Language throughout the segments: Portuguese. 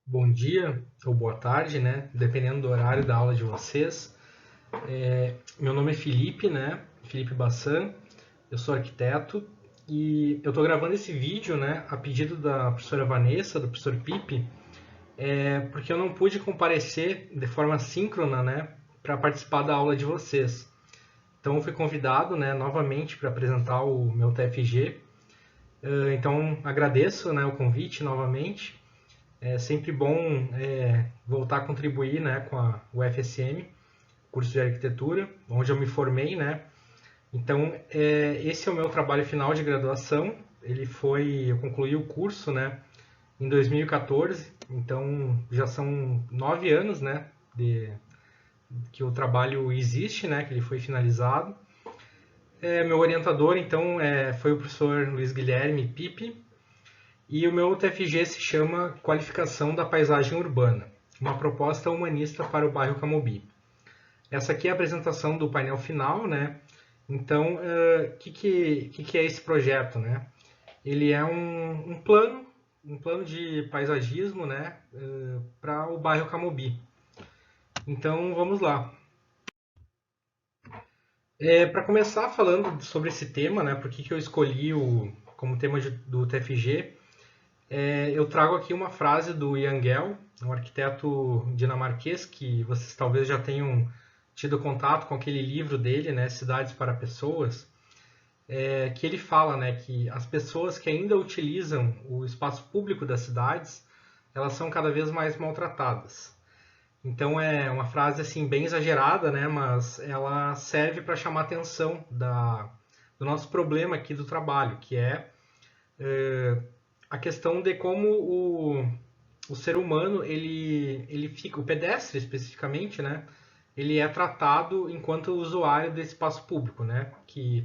Bom dia ou boa tarde, né? Dependendo do horário da aula de vocês. Meu nome é Felipe, né? Felipe Bassan. Eu sou arquiteto e eu estou gravando esse vídeo, né? A pedido da professora Vanessa, do professor Pipe, porque eu não pude comparecer de forma síncrona, né? Para participar da aula de vocês. Então eu fui convidado, né? Novamente para apresentar o meu TFG. Então agradeço, né? O convite novamente. É sempre bom voltar a contribuir, né, com a UFSM, curso de arquitetura, onde eu me formei, né. Então, esse é o meu trabalho final de graduação. Eu concluí o curso, né, em 2014. Então, já são 9 anos, né, que o trabalho existe, né, que ele foi finalizado. Meu orientador, então, foi o professor Luiz Guilherme Pipe, e o meu TFG se chama Qualificação da Paisagem Urbana, uma proposta humanista para o bairro Camobi. Essa aqui é a apresentação do painel final, né? Então, o que é esse projeto, né? Ele é um plano de paisagismo, né? Para o bairro Camobi. Então, vamos lá. Para começar falando sobre esse tema, né? Por que eu escolhi como tema do TFG? Eu trago aqui uma frase do Jan Gehl, um arquiteto dinamarquês que vocês talvez já tenham tido contato com aquele livro dele, né, Cidades para Pessoas, que ele fala, né, que as pessoas que ainda utilizam o espaço público das cidades, elas são cada vez mais maltratadas. Então é uma frase assim bem exagerada, né, mas ela serve para chamar a atenção do nosso problema aqui do trabalho, que é a questão de como o ser humano ele fica, o pedestre especificamente, né? Ele é tratado enquanto usuário desse espaço público, né? Que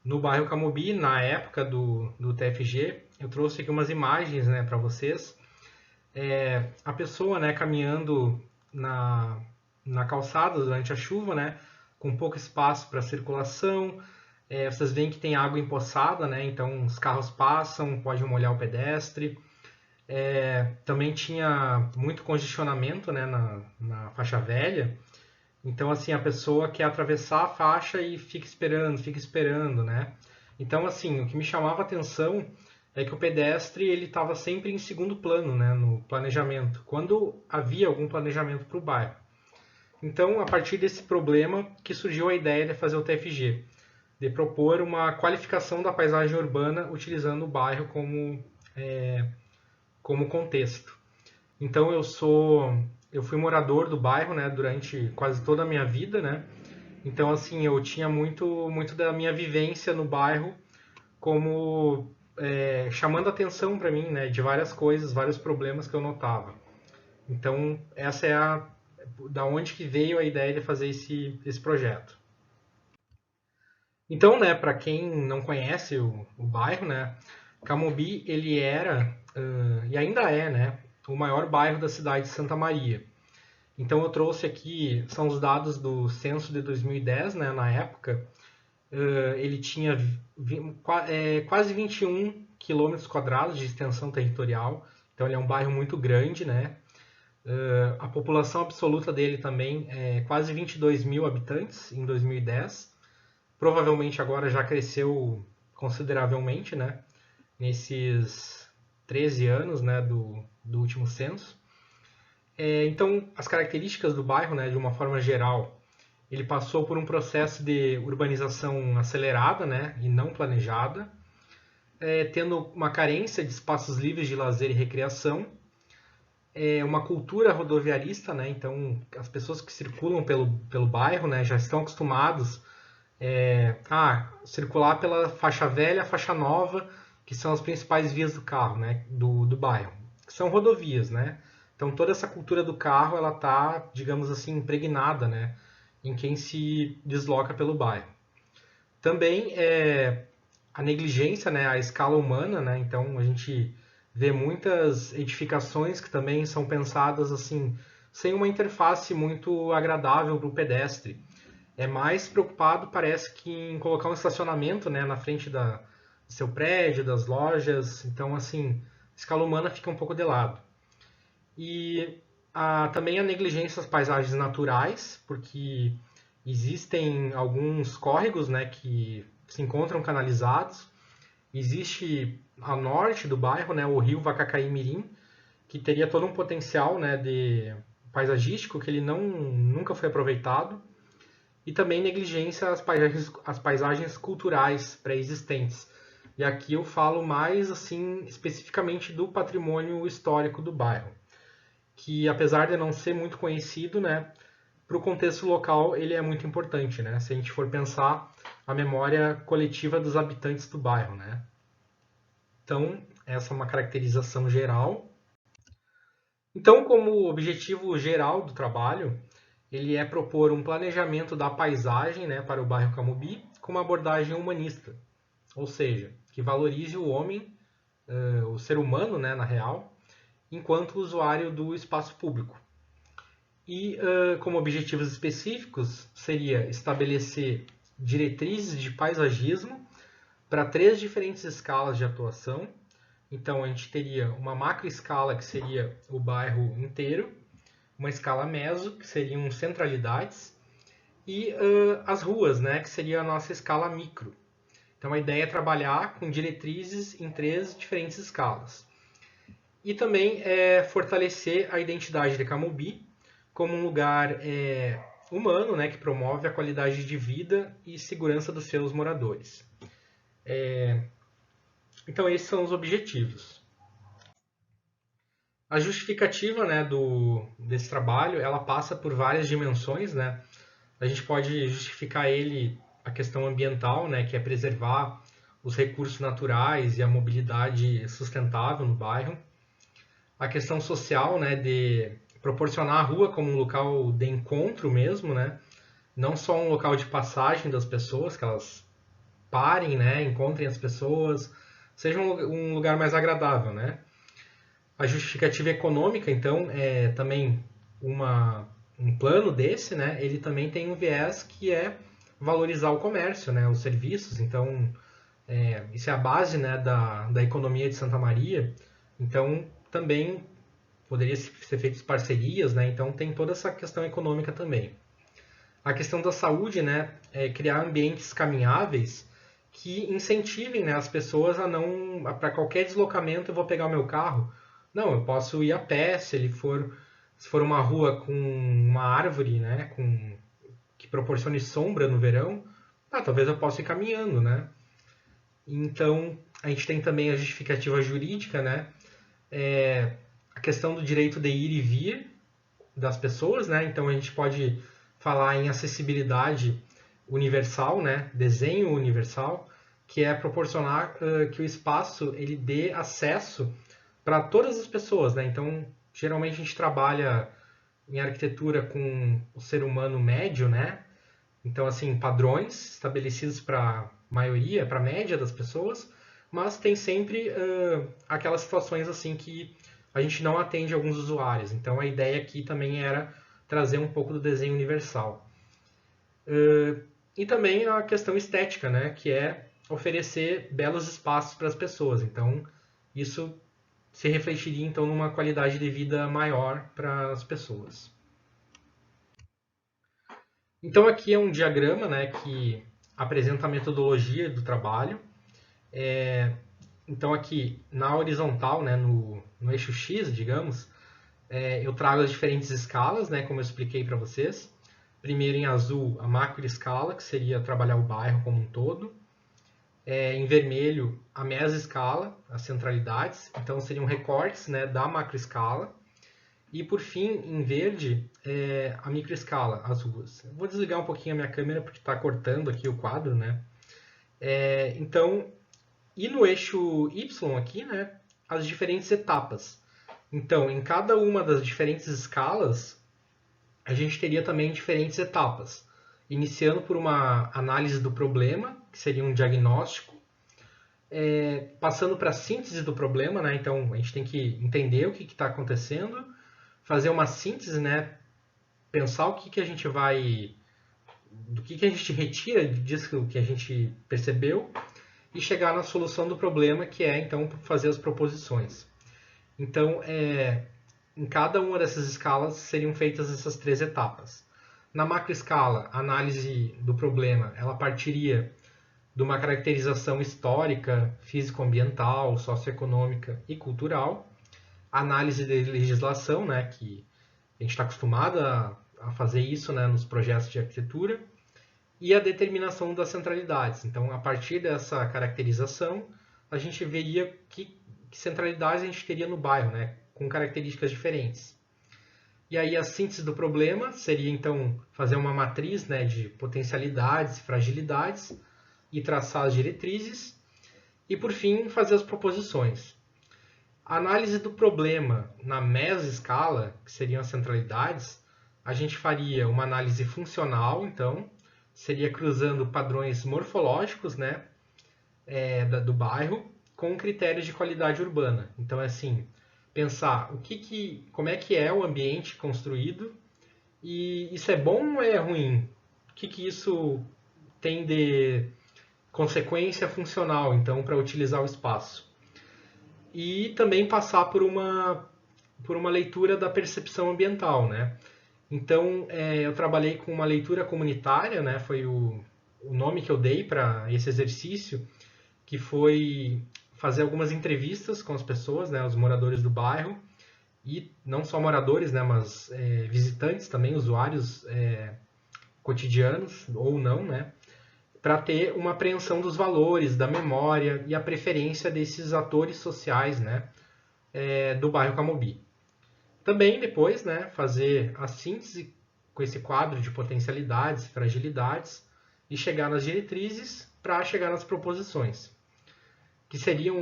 no bairro Camobi, na época do TFG, eu trouxe aqui umas imagens, né, para vocês. A pessoa, né, caminhando na, na calçada durante a chuva, né, com pouco espaço para circulação. Vocês veem que tem água empoçada, né? Então os carros passam, pode molhar o pedestre. Também tinha muito congestionamento, né, na faixa velha. Então, assim, a pessoa quer atravessar a faixa e fica esperando, né? Então, assim, o que me chamava a atenção é que o pedestre ele estava sempre em segundo plano, né, no planejamento, quando havia algum planejamento para o bairro. Então, a partir desse problema que surgiu a ideia de fazer o TFG, de propor uma qualificação da paisagem urbana utilizando o bairro como contexto. Então eu fui morador do bairro, né, durante quase toda a minha vida, né? Então assim, eu tinha muito da minha vivência no bairro como chamando atenção para mim, né, de várias coisas, vários problemas que eu notava. Então essa é a da onde que veio a ideia de fazer esse projeto. Então, né, para quem não conhece o bairro, né, Camobi ele era e ainda é, né, o maior bairro da cidade de Santa Maria. Então eu trouxe aqui, são os dados do censo de 2010, né, na época. Ele tinha quase 21 quilômetros quadrados de extensão territorial, então ele é um bairro muito grande, né? A população absoluta dele também é quase 22 mil habitantes em 2010. Provavelmente agora já cresceu consideravelmente, né? Nesses 13 anos, né, do último censo. Então, as características do bairro, né, de uma forma geral, ele passou por um processo de urbanização acelerada, né, e não planejada, tendo uma carência de espaços livres de lazer e recreação, uma cultura rodoviarista, né, então as pessoas que circulam pelo bairro, né, já estão acostumados a circular pela faixa velha, faixa nova, que são as principais vias do carro, né, do bairro, que são rodovias, né. Então toda essa cultura do carro, ela tá, digamos assim, impregnada, né, em quem se desloca pelo bairro. Também a negligência, né, a escala humana, né, então a gente vê muitas edificações que também são pensadas assim, sem uma interface muito agradável para o pedestre. É mais preocupado, parece que, em colocar um estacionamento, né, na frente do seu prédio, das lojas. Então, assim, a escala humana fica um pouco de lado. E também a negligência às paisagens naturais, porque existem alguns córregos, né, que se encontram canalizados. Existe a norte do bairro, né, o rio Vacacaí-Mirim, que teria todo um potencial, né, de paisagístico que ele nunca foi aproveitado. E também negligência às paisagens culturais pré-existentes. E aqui eu falo mais assim especificamente do patrimônio histórico do bairro, que apesar de não ser muito conhecido, né, para o contexto local ele é muito importante, né? Se a gente for pensar a memória coletiva dos habitantes do bairro, né? Então, essa é uma caracterização geral. Então, como objetivo geral do trabalho, ele é propor um planejamento da paisagem, né, para o bairro Camubi com uma abordagem humanista, ou seja, que valorize o homem, o ser humano, né, na real, enquanto usuário do espaço público. E como objetivos específicos seria estabelecer diretrizes de paisagismo para 3 diferentes escalas de atuação. Então a gente teria uma macro escala que seria o bairro inteiro, uma escala meso que seriam centralidades e as ruas, né, que seria a nossa escala micro. Então a ideia é trabalhar com diretrizes em 3 diferentes escalas. E também fortalecer a identidade de Camobi como um lugar humano, né, que promove a qualidade de vida e segurança dos seus moradores. Então esses são os objetivos. A justificativa, né, desse trabalho, ela passa por várias dimensões, né? A gente pode justificar ele a questão ambiental, né, que é preservar os recursos naturais e a mobilidade sustentável no bairro. A questão social, né, de proporcionar a rua como um local de encontro mesmo, né? Não só um local de passagem das pessoas, que elas parem, né, encontrem as pessoas, seja um lugar mais agradável, né? A justificativa econômica, então, é também um plano desse, né? Ele também tem um viés que é valorizar o comércio, né? Os serviços. Então, isso é a base, né, da economia de Santa Maria. Então, também poderia ser feitas parcerias, né? Então, tem toda essa questão econômica também. A questão da saúde, né? É criar ambientes caminháveis que incentivem, né, as pessoas a não, para qualquer deslocamento eu vou pegar o meu carro. Não, eu posso ir a pé se for uma rua com uma árvore, né, que proporcione sombra no verão, talvez eu possa ir caminhando, né? Então, a gente tem também a justificativa jurídica, né? A questão do direito de ir e vir das pessoas, né? Então, a gente pode falar em acessibilidade universal, né? Desenho universal, que é proporcionar que o espaço ele dê acesso para todas as pessoas, né? Então, geralmente a gente trabalha em arquitetura com o ser humano médio, né? Então, assim, padrões estabelecidos para a maioria, para a média das pessoas, mas tem sempre aquelas situações assim que a gente não atende alguns usuários. Então, a ideia aqui também era trazer um pouco do desenho universal. E também a questão estética, né? Que é oferecer belos espaços para as pessoas. Então, isso se refletiria então numa qualidade de vida maior para as pessoas. Então aqui é um diagrama, né, que apresenta a metodologia do trabalho. Então aqui na horizontal, né, no eixo X, digamos, eu trago as diferentes escalas, né, como eu expliquei para vocês. Primeiro em azul a macro escala, que seria trabalhar o bairro como um todo. Em vermelho a meso escala, as centralidades, então seriam recortes, né, da macro escala. E por fim, em verde, a microescala, as ruas. Vou desligar um pouquinho a minha câmera porque está cortando aqui o quadro, né? Então, e no eixo Y aqui, né, as diferentes etapas. Então, em cada uma das diferentes escalas, a gente teria também diferentes etapas. Iniciando por uma análise do problema, que seria um diagnóstico, passando para a síntese do problema, né? Então, a gente tem que entender o que está acontecendo, fazer uma síntese, né? Pensar o que a gente vai, do que a gente retira disso que a gente percebeu e chegar na solução do problema, que é então fazer as proposições. Então, em cada uma dessas escalas seriam feitas essas 3 etapas. Na macroescala, a análise do problema ela partiria de uma caracterização histórica, físico-ambiental, socioeconômica e cultural, análise de legislação, né, que a gente está acostumado a fazer isso, né, nos projetos de arquitetura, e a determinação das centralidades. Então, a partir dessa caracterização, a gente veria que centralidades a gente teria no bairro, né, com características diferentes. E aí a síntese do problema seria, então, fazer uma matriz, né, de potencialidades, fragilidades, e traçar as diretrizes. E, por fim, fazer as proposições. A análise do problema na mesescala, que seriam as centralidades, a gente faria uma análise funcional, então, seria cruzando padrões morfológicos, né, do bairro com critérios de qualidade urbana. Então, é assim, pensar como é que é o ambiente construído e isso é bom ou é ruim? O que isso tem de consequência funcional, então, para utilizar o espaço? E também passar por uma leitura da percepção ambiental, né? Então, eu trabalhei com uma leitura comunitária, né? Foi o nome que eu dei para esse exercício, que foi fazer algumas entrevistas com as pessoas, né? Os moradores do bairro, e não só moradores, né? Mas visitantes também, usuários cotidianos ou não, né? Para ter uma apreensão dos valores, da memória e a preferência desses atores sociais, né? Do bairro Camobi. Também depois, né, fazer a síntese com esse quadro de potencialidades, fragilidades e chegar nas diretrizes para chegar nas proposições, que seriam,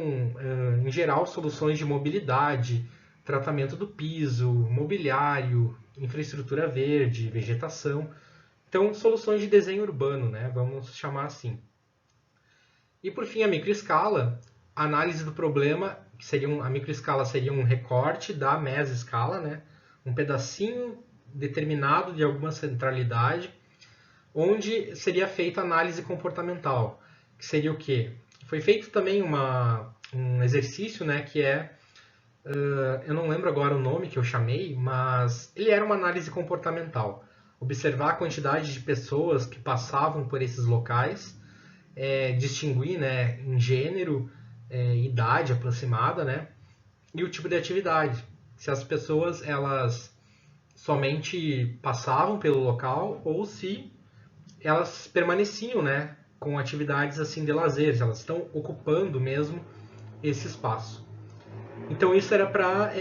em geral, soluções de mobilidade, tratamento do piso, mobiliário, infraestrutura verde, vegetação. Então, soluções de desenho urbano, né, vamos chamar assim. E por fim, a microescala, a análise do problema, a microescala seria um recorte da mesescala, né? Um pedacinho determinado de alguma centralidade, onde seria feita a análise comportamental, que seria o quê? Foi feito também um exercício, né, que eu não lembro agora o nome que eu chamei, mas ele era uma análise comportamental. Observar a quantidade de pessoas que passavam por esses locais, distinguir, né, em gênero, idade aproximada, né, e o tipo de atividade. Se as pessoas elas somente passavam pelo local ou se elas permaneciam, né, com atividades assim de lazer, elas estão ocupando mesmo esse espaço. Então isso era para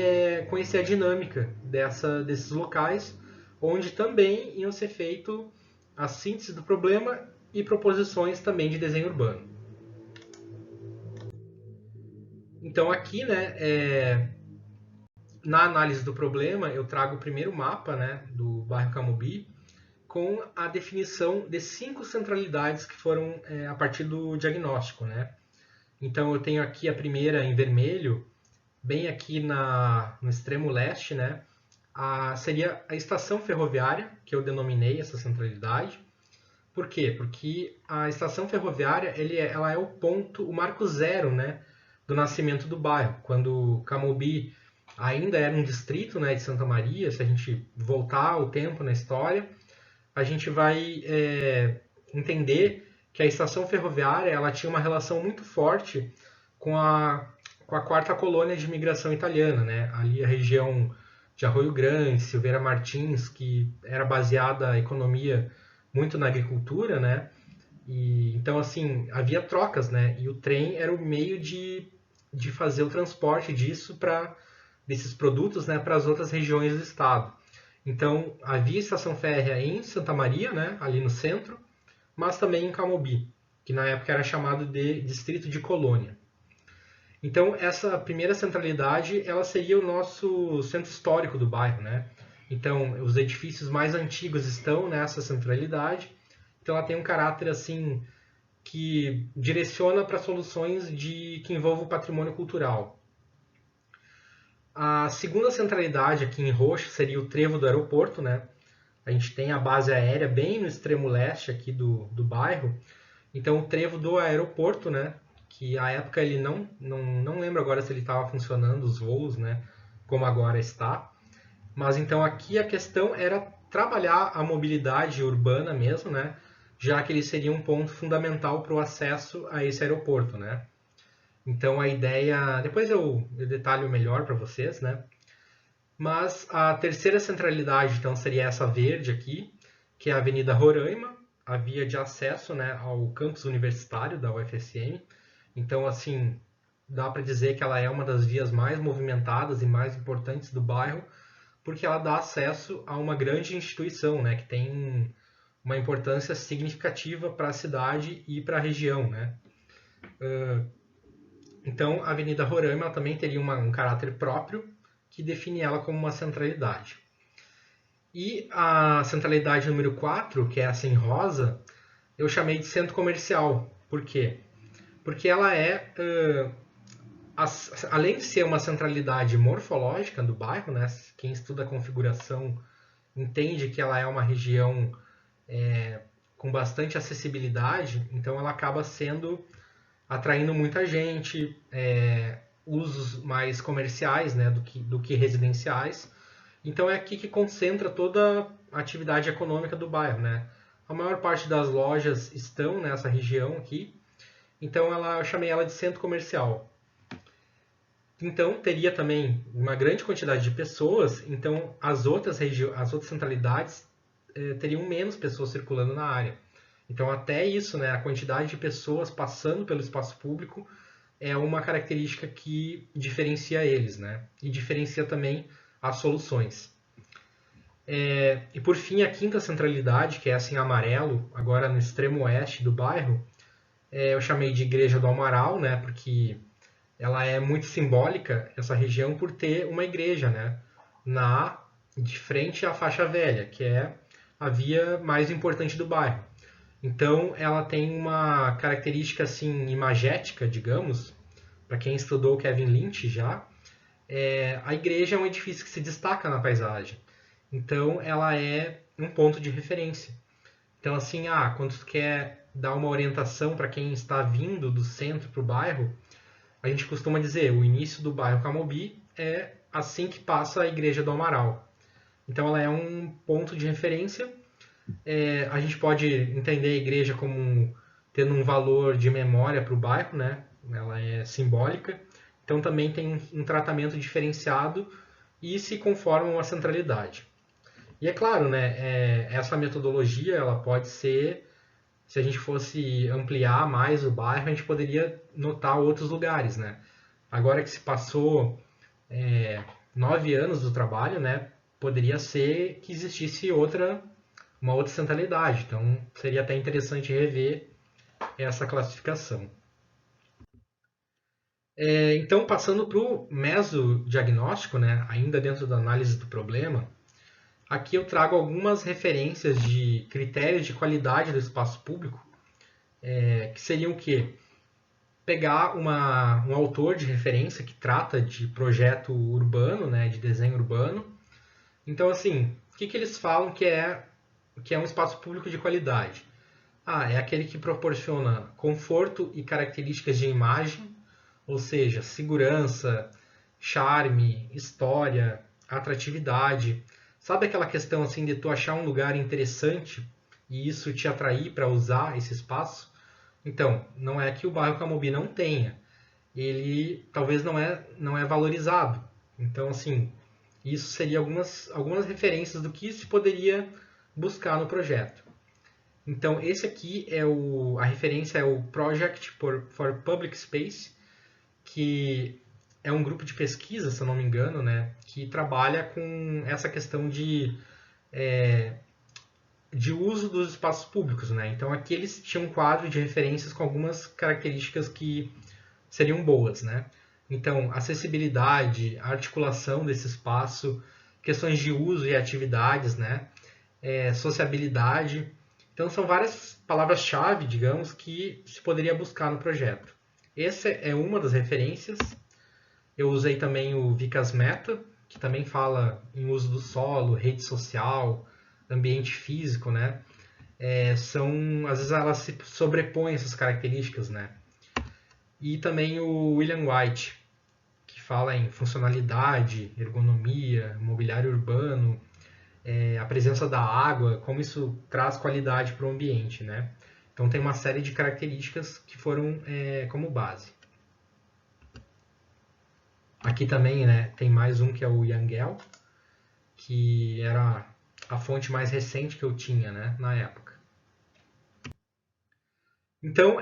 conhecer a dinâmica desses locais, onde também iam ser feito a síntese do problema e proposições também de desenho urbano. Então aqui, né, na análise do problema, eu trago o primeiro mapa, né, do bairro Camobi, com a definição de 5 centralidades que foram a partir do diagnóstico, né? Então eu tenho aqui a primeira em vermelho, bem aqui no extremo leste, né? Seria a estação ferroviária, que eu denominei essa centralidade. Por quê? Porque a estação ferroviária ela é o ponto, o marco zero, né, do nascimento do bairro. Quando Camobi ainda era um distrito, né, de Santa Maria, se a gente voltar o tempo na história, a gente vai entender que a estação ferroviária ela tinha uma relação muito forte com a quarta colônia de imigração italiana, né? Ali a região de Arroio Grande, Silveira Martins, que era baseada a economia muito na agricultura, né? E, então, assim, havia trocas, né? E o trem era o meio de fazer o transporte desses produtos, né, para as outras regiões do estado. Então, havia estação férrea em Santa Maria, né, ali no centro, mas também em Camobi, que na época era chamado de Distrito de Colônia. Então, essa primeira centralidade, ela seria o nosso centro histórico do bairro, né? Então, os edifícios mais antigos estão nessa centralidade. Então, ela tem um caráter, assim, que direciona para soluções que envolvam o patrimônio cultural. A segunda centralidade aqui em roxo seria o trevo do aeroporto, né? A gente tem a base aérea bem no extremo leste aqui do bairro. Então, o trevo do aeroporto, né? Que à época ele não lembro agora se ele estava funcionando, os voos, né? Como agora está. Mas então aqui a questão era trabalhar a mobilidade urbana mesmo, né? Já que ele seria um ponto fundamental para o acesso a esse aeroporto, né? Então a ideia, depois eu detalho melhor para vocês, né? Mas a terceira centralidade então seria essa verde aqui, que é a Avenida Roraima, a via de acesso, né, ao campus universitário da UFSM. Então assim, dá para dizer que ela é uma das vias mais movimentadas e mais importantes do bairro, porque ela dá acesso a uma grande instituição, né, que tem uma importância significativa para a cidade e para a região, né? Então, a Avenida Roraima ela também teria um caráter próprio que define ela como uma centralidade. E a centralidade número 4, que é essa em rosa, eu chamei de centro comercial. Por quê? Porque ela é, além de ser uma centralidade morfológica do bairro, né? Quem estuda a configuração entende que ela é uma região com bastante acessibilidade, então ela acaba sendo atraindo muita gente, usos mais comerciais, né, do que residenciais. Então é aqui que concentra toda a atividade econômica do bairro, né? A maior parte das lojas estão nessa região aqui, então eu chamei ela de centro comercial. Então teria também uma grande quantidade de pessoas, então as outras centralidades teriam menos pessoas circulando na área. Então até isso, né, a quantidade de pessoas passando pelo espaço público é uma característica que diferencia eles, né? E diferencia também as soluções. E por fim, a quinta centralidade, que é essa em amarelo, agora no extremo oeste do bairro, eu chamei de Igreja do Amaral, né? Porque ela é muito simbólica, essa região, por ter uma igreja, né? De frente à faixa velha, que é a via mais importante do bairro. Então, ela tem uma característica assim imagética, digamos, para quem estudou Kevin Lynch já. A igreja é um edifício que se destaca na paisagem. Então, ela é um ponto de referência. Então, assim, quando tu quer dar uma orientação para quem está vindo do centro para o bairro, a gente costuma dizer, o início do bairro Camobi é assim que passa a Igreja do Amaral. Então ela é um ponto de referência. A gente pode entender a igreja como tendo um valor de memória para o bairro, né? Ela é simbólica. Então também tem um tratamento diferenciado e se conforma uma centralidade. E é claro, né? Essa metodologia ela pode ser, se a gente fosse ampliar mais o bairro, a gente poderia notar outros lugares, né? Agora que se passou 9 anos do trabalho, né? Poderia ser que existisse uma outra centralidade. Então, seria até interessante rever essa classificação. Então, passando para o mesodiagnóstico, né? Ainda dentro da análise do problema, aqui eu trago algumas referências de critérios de qualidade do espaço público, que seriam o quê? Pegar um autor de referência que trata de projeto urbano, né, de desenho urbano. Então, assim, o que eles falam que é um espaço público de qualidade? É aquele que proporciona conforto e características de imagem, ou seja, segurança, charme, história, atratividade. Sabe aquela questão assim de tu achar um lugar interessante e isso te atrair para usar esse espaço? Então, não é que o bairro Camobi não tenha, ele talvez não é valorizado. Então, assim, isso seria algumas referências do que se poderia buscar no projeto. Então, esse aqui a referência é o Project for Public Space, que é um grupo de pesquisa, se eu não me engano, né, que trabalha com essa questão de uso dos espaços públicos, né? Então aqui eles tinham um quadro de referências com algumas características que seriam boas, né? Então, acessibilidade, articulação desse espaço, questões de uso e atividades, né? Sociabilidade. Então, são várias palavras-chave, digamos, que se poderia buscar no projeto. Essa é uma das referências. Eu usei também o Vicas Meta, que também fala em uso do solo, rede social, ambiente físico, né? Às vezes elas se sobrepõem essas características, né? E também o William White, que que fala em funcionalidade, ergonomia, mobiliário urbano, a presença da água, como isso traz qualidade para o ambiente, né? Então tem uma série de características que foram como base. Aqui também, né, tem mais um que é o Yangel, que era a fonte mais recente que eu tinha, né, na época. Então,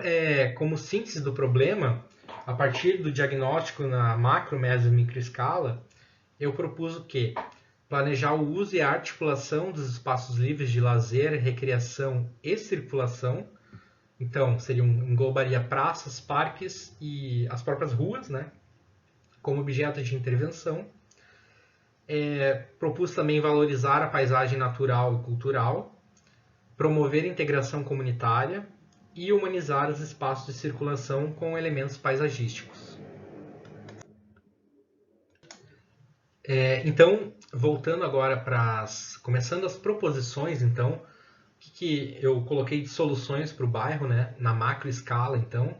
como síntese do problema, a partir do diagnóstico na macro, meso e microescala, eu propus o quê? Planejar o uso e a articulação dos espaços livres de lazer, recreação e circulação. Então, englobaria praças, parques e as próprias ruas, né, como objeto de intervenção. Propus também valorizar a paisagem natural e cultural, promover a integração comunitária e humanizar os espaços de circulação com elementos paisagísticos. Então, voltando agora começando as proposições, então, o que eu coloquei de soluções para o bairro, né, na macro escala, então,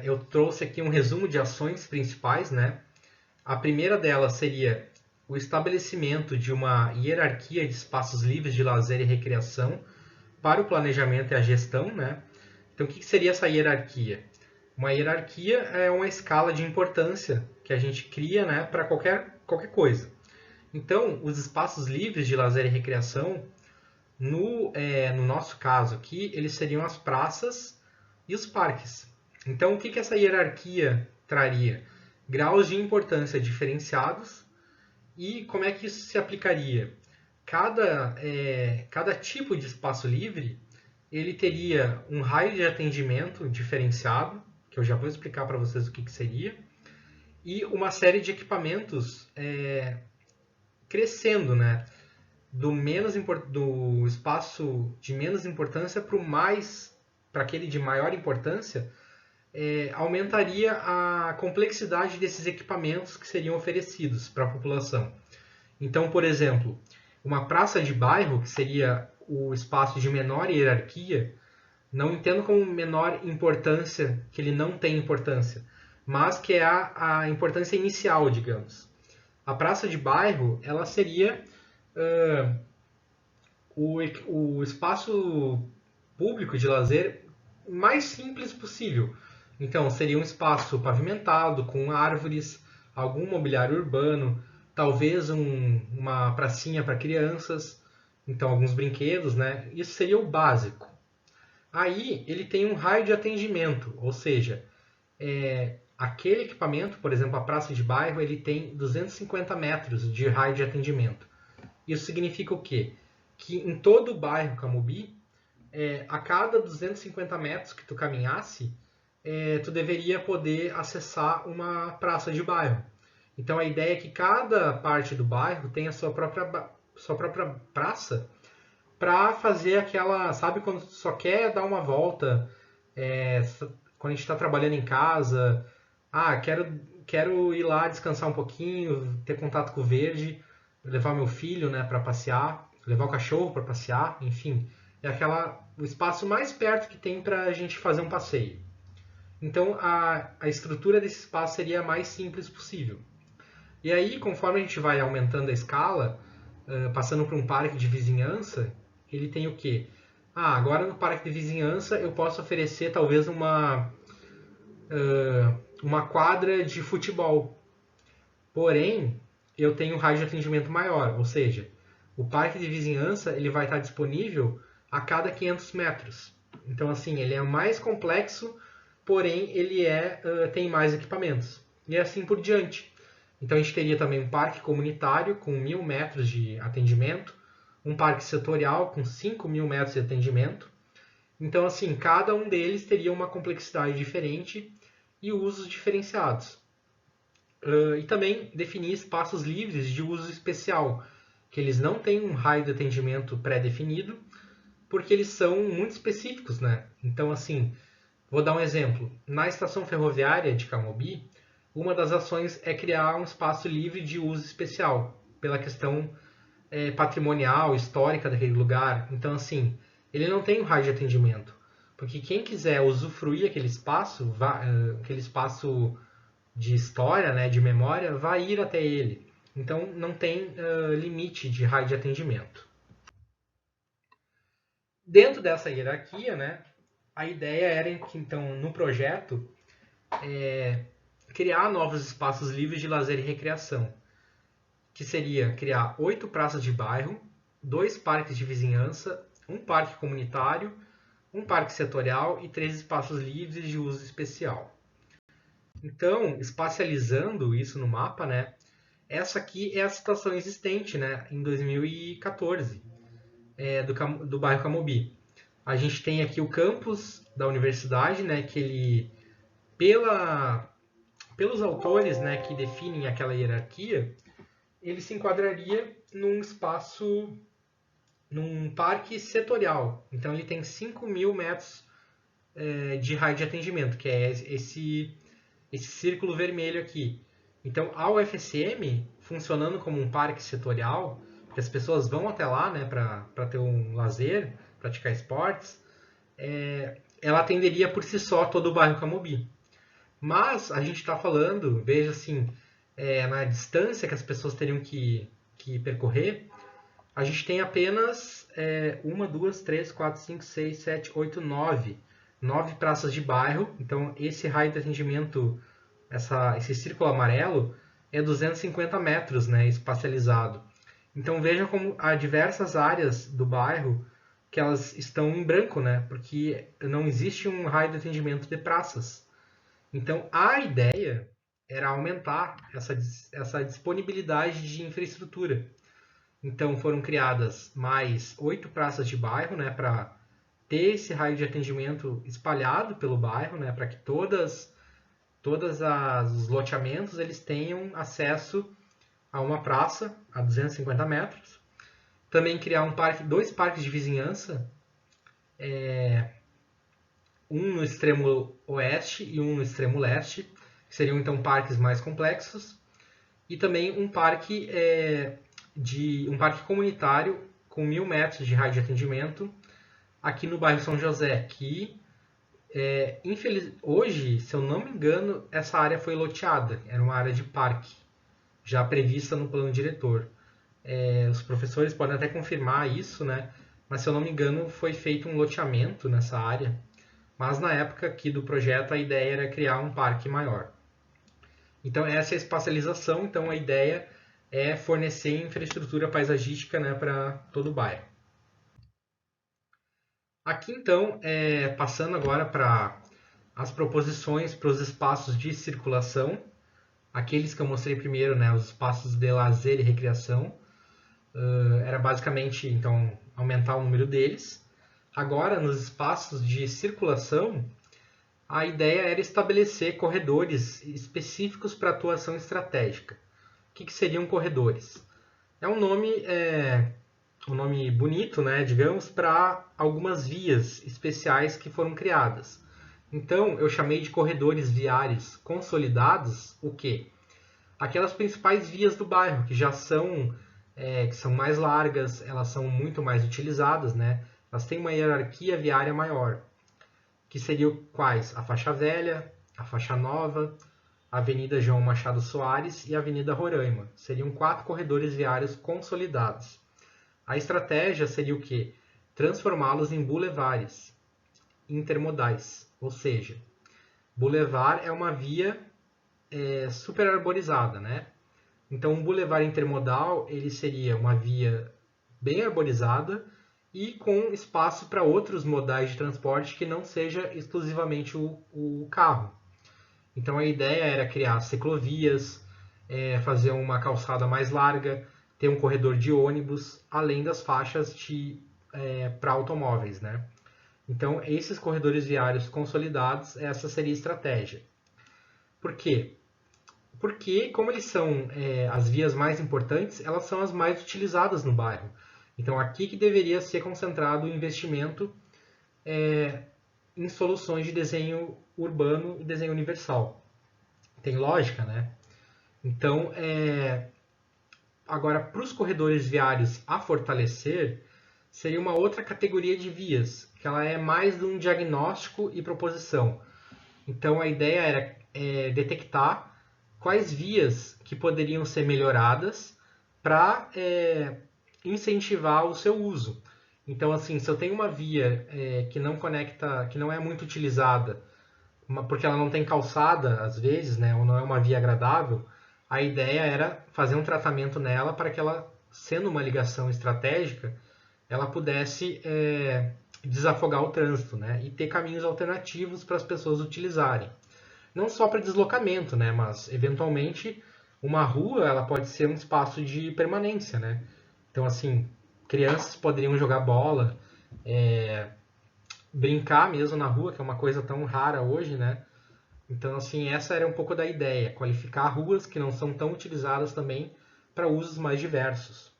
eu trouxe aqui um resumo de ações principais, né. A primeira delas seria o estabelecimento de uma hierarquia de espaços livres de lazer e recreação para o planejamento e a gestão, né. Então, o que seria essa hierarquia? Uma hierarquia é uma escala de importância que a gente cria, né, para qualquer coisa. Então, os espaços livres de lazer e recreação, no nosso caso aqui, eles seriam as praças e os parques. Então, o que essa hierarquia traria? Graus de importância diferenciados. E como é que isso se aplicaria? Cada tipo de espaço livre, ele teria um raio de atendimento diferenciado, que eu já vou explicar para vocês o que seria, e uma série de equipamentos crescendo, né? Do espaço de menos importância para aquele de maior importância, aumentaria a complexidade desses equipamentos que seriam oferecidos para a população. Então, por exemplo, uma praça de bairro, que seria o espaço de menor hierarquia, não entendo como menor importância, que ele não tem importância, mas que é a importância inicial, digamos. A praça de bairro, ela seria o espaço público de lazer mais simples possível. Então, seria um espaço pavimentado, com árvores, algum mobiliário urbano, talvez uma pracinha para crianças, então alguns brinquedos, né? Isso seria o básico. Aí ele tem um raio de atendimento, ou seja, aquele equipamento, por exemplo, a praça de bairro, ele tem 250 metros de raio de atendimento. Isso significa o quê? Que em todo o bairro Camobi, a cada 250 metros que tu caminhasse, tu deveria poder acessar uma praça de bairro. Então a ideia é que cada parte do bairro tenha sua própria praça para fazer aquela, sabe, quando tu só quer dar uma volta, quando a gente está trabalhando em casa, quero ir lá descansar um pouquinho, ter contato com o verde, levar meu filho, né, para passear, levar o cachorro para passear, enfim, o espaço mais perto que tem para a gente fazer um passeio. Então a estrutura desse espaço seria a mais simples possível. E aí, conforme a gente vai aumentando a escala, passando para um parque de vizinhança, ele tem o quê? Agora no parque de vizinhança eu posso oferecer talvez uma quadra de futebol. Porém, eu tenho um raio de atendimento maior, ou seja, o parque de vizinhança ele vai estar disponível a cada 500 metros. Então, assim, ele é mais complexo, porém ele tem mais equipamentos. E assim por diante. Então a gente teria também um parque comunitário com 1.000 metros de atendimento, um parque setorial com 5.000 metros de atendimento. Então, assim, cada um deles teria uma complexidade diferente e usos diferenciados. E também definir espaços livres de uso especial, que eles não têm um raio de atendimento pré-definido, porque eles são muito específicos, né? Então, assim, vou dar um exemplo. Na estação ferroviária de Camobi, uma das ações é criar um espaço livre de uso especial, pela questão patrimonial, histórica daquele lugar. Então, assim, ele não tem um raio de atendimento, porque quem quiser usufruir aquele espaço de história, né, de memória, vai ir até ele. Então não tem limite de raio de atendimento. Dentro dessa hierarquia, né, a ideia era que, então, no projeto, criar novos espaços livres de lazer e recreação, que seria criar 8 praças de bairro, 2 parques de vizinhança, um parque comunitário, um parque setorial e 3 espaços livres de uso especial. Então, espacializando isso no mapa, né, essa aqui é a situação existente, né, em 2014, do bairro Camobi. A gente tem aqui o campus da universidade, né, que ele, pelos autores, né, que definem aquela hierarquia, ele se enquadraria num espaço, num parque setorial. Então ele tem 5.000 metros de raio de atendimento, que é esse círculo vermelho aqui. Então a UFSM, funcionando como um parque setorial, que as pessoas vão até lá, né, para ter um lazer, praticar esportes, ela atenderia por si só todo o bairro Camobi. Mas a gente está falando, veja assim, na distância que as pessoas teriam que percorrer, a gente tem apenas 1, 2, 3, 4, 5, 6, 7, 8, 9. 9 praças de bairro. Então, esse raio de atendimento, esse círculo amarelo, é 250 metros, né, espacializado. Então, veja como há diversas áreas do bairro que elas estão em branco, né, porque não existe um raio de atendimento de praças. Então, a ideia era aumentar essa disponibilidade de infraestrutura. Então, foram criadas mais 8 praças de bairro, né, para ter esse raio de atendimento espalhado pelo bairro, né, para que todos os loteamentos eles tenham acesso a uma praça a 250 metros. Também criar dois parques de vizinhança, um no extremo oeste e um no extremo leste, que seriam então parques mais complexos, e também um parque comunitário com 1.000 metros de raio de atendimento aqui no bairro São José, que hoje, se eu não me engano, essa área foi loteada, era uma área de parque, já prevista no plano diretor. Os professores podem até confirmar isso, né? Mas se eu não me engano, foi feito um loteamento nessa área. Mas na época aqui do projeto, a ideia era criar um parque maior. Então essa é a espacialização, então a ideia é fornecer infraestrutura paisagística, né, para todo o bairro. Aqui então, passando agora para as proposições para os espaços de circulação, aqueles que eu mostrei primeiro, né, os espaços de lazer e recreação, era basicamente então aumentar o número deles. Agora, nos espaços de circulação, a ideia era estabelecer corredores específicos para atuação estratégica. O que seriam corredores? É um nome bonito, né, digamos, para algumas vias especiais que foram criadas. Então, eu chamei de corredores viários consolidados o quê? Aquelas principais vias do bairro, que são mais largas, elas são muito mais utilizadas, né? Elas têm uma hierarquia viária maior, que seriam quais? A faixa velha, a faixa nova, a Avenida João Machado Soares e a Avenida Roraima. Seriam 4 corredores viários consolidados. A estratégia seria o quê? Transformá-los em bulevares intermodais, ou seja, bulevar é uma via super arborizada, né? Então, um bulevar intermodal ele seria uma via bem arborizada e com espaço para outros modais de transporte que não seja exclusivamente o carro. Então, a ideia era criar ciclovias, fazer uma calçada mais larga, ter um corredor de ônibus, além das faixas para automóveis, né? Então, esses corredores viários consolidados, essa seria a estratégia. Por quê? Porque, como eles são as vias mais importantes, elas são as mais utilizadas no bairro. Então, aqui que deveria ser concentrado o investimento em soluções de desenho urbano e desenho universal. Tem lógica, né? Então, agora, para os corredores viários a fortalecer, seria uma outra categoria de vias, que ela é mais de um diagnóstico e proposição. Então, a ideia era detectar quais vias que poderiam ser melhoradas para incentivar o seu uso. Então, assim, se eu tenho uma via que não conecta, que não é muito utilizada, porque ela não tem calçada às vezes, né, ou não é uma via agradável, a ideia era fazer um tratamento nela para que ela, sendo uma ligação estratégica, ela pudesse desafogar o trânsito, né, e ter caminhos alternativos para as pessoas utilizarem. Não só para deslocamento, né, mas eventualmente uma rua ela pode ser um espaço de permanência, né? Então assim, crianças poderiam jogar bola, brincar mesmo na rua, que é uma coisa tão rara hoje, né? Então assim, essa era um pouco da ideia, qualificar ruas que não são tão utilizadas também para usos mais diversos.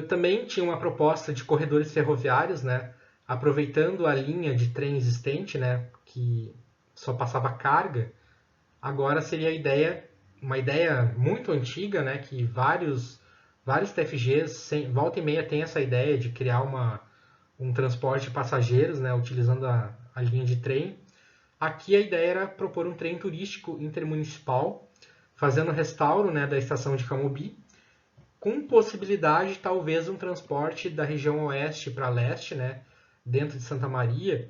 Também tinha uma proposta de corredores ferroviários, né? Aproveitando a linha de trem existente, né? Que só passava carga. Agora seria uma ideia muito antiga, né? Que vários TFGs, volta e meia, tem essa ideia de criar um transporte de passageiros, né? Utilizando a linha de trem. Aqui a ideia era propor um trem turístico intermunicipal, fazendo restauro, né, da estação de Camobi, com possibilidade talvez um transporte da região oeste para leste, né, dentro de Santa Maria.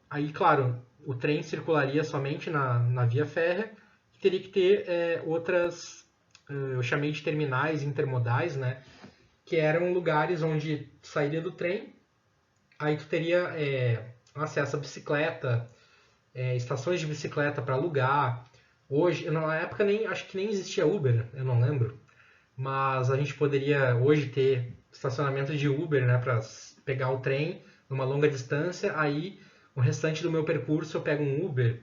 Aí, claro, o trem circularia somente na via férrea e teria que ter outras, eu chamei de terminais intermodais, né, que eram lugares onde sairia do trem, aí tu teria acesso à bicicleta, estações de bicicleta para alugar. Hoje, na época nem acho que nem existia Uber, eu não lembro. Mas a gente poderia hoje ter estacionamento de Uber, né, para pegar o trem numa longa distância, aí o restante do meu percurso eu pego um Uber.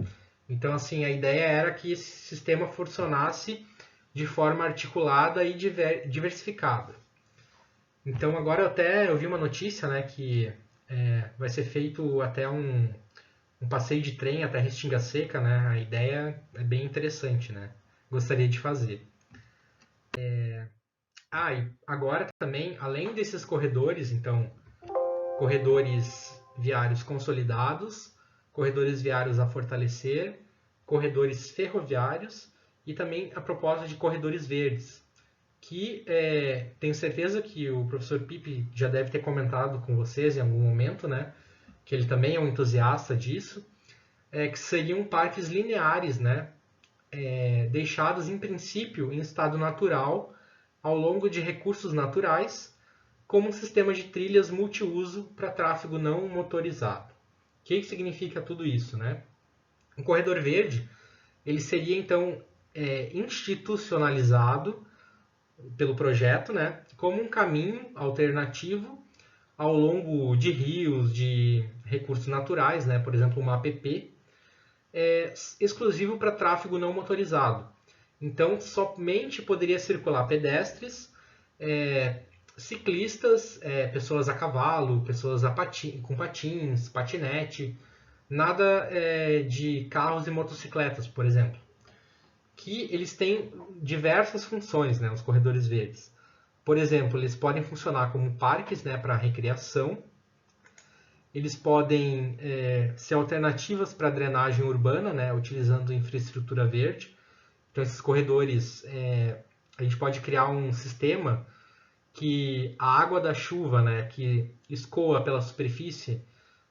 Então, assim, a ideia era que esse sistema funcionasse de forma articulada e diversificada. Então, agora eu vi uma notícia, né, que vai ser feito até um passeio de trem até Restinga Seca, né? A ideia é bem interessante, né? Gostaria de fazer. E agora também, além desses corredores, então, corredores viários consolidados, corredores viários a fortalecer, corredores ferroviários e também a proposta de corredores verdes, que tenho certeza que o professor Pipe já deve ter comentado com vocês em algum momento, né? Que ele também é um entusiasta disso, que seriam parques lineares, né? Deixados em princípio em estado natural ao longo de recursos naturais, como um sistema de trilhas multiuso para tráfego não motorizado. O que significa tudo isso, né? Um corredor verde ele seria então institucionalizado pelo projeto, né, como um caminho alternativo ao longo de rios, de recursos naturais, né, por exemplo, uma APP, exclusivo para tráfego não motorizado. Então, somente poderia circular pedestres, ciclistas, pessoas a cavalo, pessoas com patins, patinete, nada de carros e motocicletas, por exemplo. Que eles têm diversas funções, né, os corredores verdes. Por exemplo, eles podem funcionar como parques, né, para recreação. Eles podem ser alternativas para drenagem urbana, né, utilizando infraestrutura verde. Então, esses corredores, a gente pode criar um sistema que a água da chuva, né, que escoa pela superfície,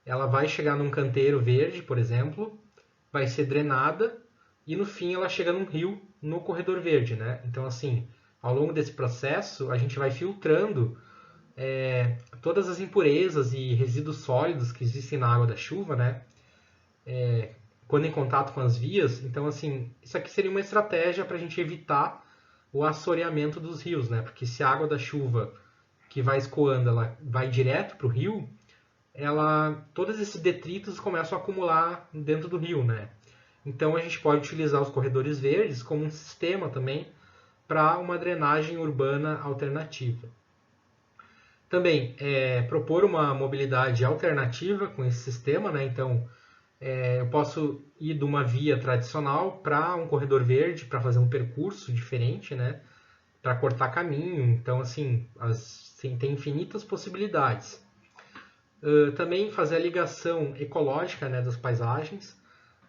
ela vai chegar num canteiro verde, por exemplo, vai ser drenada e no fim ela chega num rio no corredor verde, né? Então, assim, ao longo desse processo, a gente vai filtrando todas as impurezas e resíduos sólidos que existem na água da chuva, né? Quando em contato com as vias. Então, assim, isso aqui seria uma estratégia para a gente evitar o assoreamento dos rios, né? Porque se a água da chuva que vai escoando, ela vai direto para o rio, todos esses detritos começam a acumular dentro do rio, né? Então a gente pode utilizar os corredores verdes como um sistema também para uma drenagem urbana alternativa. Também propor uma mobilidade alternativa com esse sistema, né? Então eu posso ir de uma via tradicional para um corredor verde para fazer um percurso diferente, né? Para cortar caminho. Então assim, tem infinitas possibilidades. Também fazer a ligação ecológica, né, das paisagens.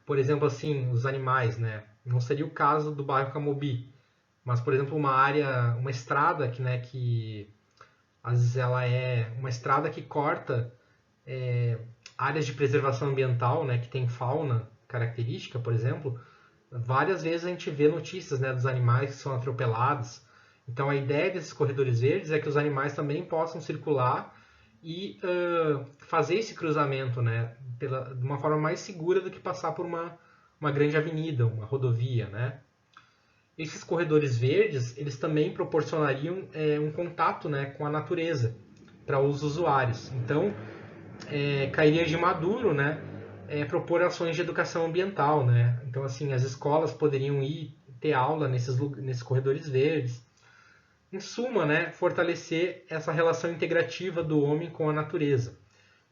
Por exemplo, assim, os animais, né? Não seria o caso do bairro Camobi, mas, por exemplo, uma estrada que às vezes ela é uma estrada que corta é, áreas de preservação ambiental, né, que tem fauna característica, por exemplo, várias vezes a gente vê notícias, né, dos animais que são atropelados. Então a ideia desses corredores verdes é que os animais também possam circular e fazer esse cruzamento, né, de uma forma mais segura do que passar por uma grande avenida, uma rodovia, né? Esses corredores verdes, eles também proporcionariam um contato, né, com a natureza para os usuários. Então, cairia de maduro, né, propor ações de educação ambiental, né? Então, assim, as escolas poderiam ir ter aula nesses corredores verdes. Em suma, né, fortalecer essa relação integrativa do homem com a natureza,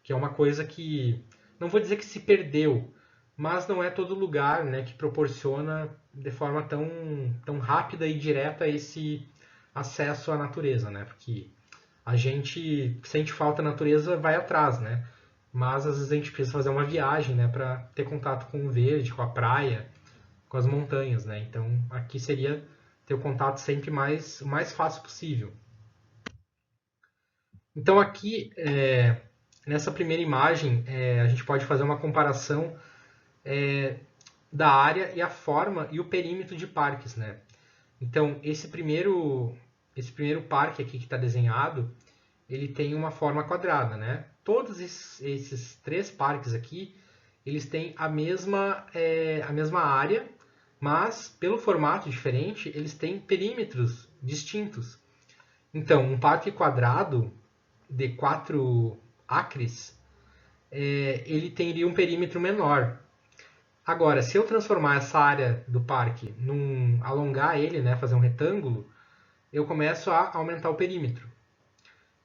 que é uma coisa que, não vou dizer que se perdeu, mas não é todo lugar, né, que proporciona de forma tão rápida e direta esse acesso à natureza, né? Porque a gente sente falta da natureza, vai atrás, né? Mas às vezes a gente precisa fazer uma viagem, né, para ter contato com o verde, com a praia, com as montanhas, né? Então aqui seria ter o contato sempre o mais fácil possível. Então aqui nessa primeira imagem a gente pode fazer uma comparação da área e a forma e o perímetro de parques, né? Então esse primeiro parque aqui que está desenhado, ele tem uma forma quadrada, né? Todos esses três parques aqui, eles têm a mesma área, mas pelo formato diferente, eles têm perímetros distintos. Então, um parque quadrado de 4 acres, ele teria um perímetro menor. Agora, se eu transformar essa área do parque, alongar ele, né, fazer um retângulo, eu começo a aumentar o perímetro.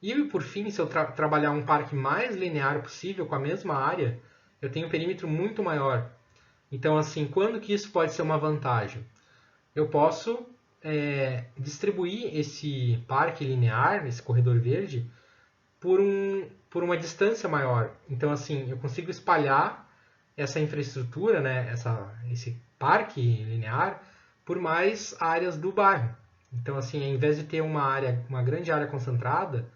E por fim, se eu trabalhar um parque mais linear possível com a mesma área, eu tenho um perímetro muito maior. Então, assim, quando que isso pode ser uma vantagem? Eu posso distribuir esse parque linear, esse corredor verde, por uma distância maior. Então, assim, eu consigo espalhar essa infraestrutura, né, esse parque linear, por mais áreas do bairro. Então, assim, ao invés de ter uma grande área concentrada,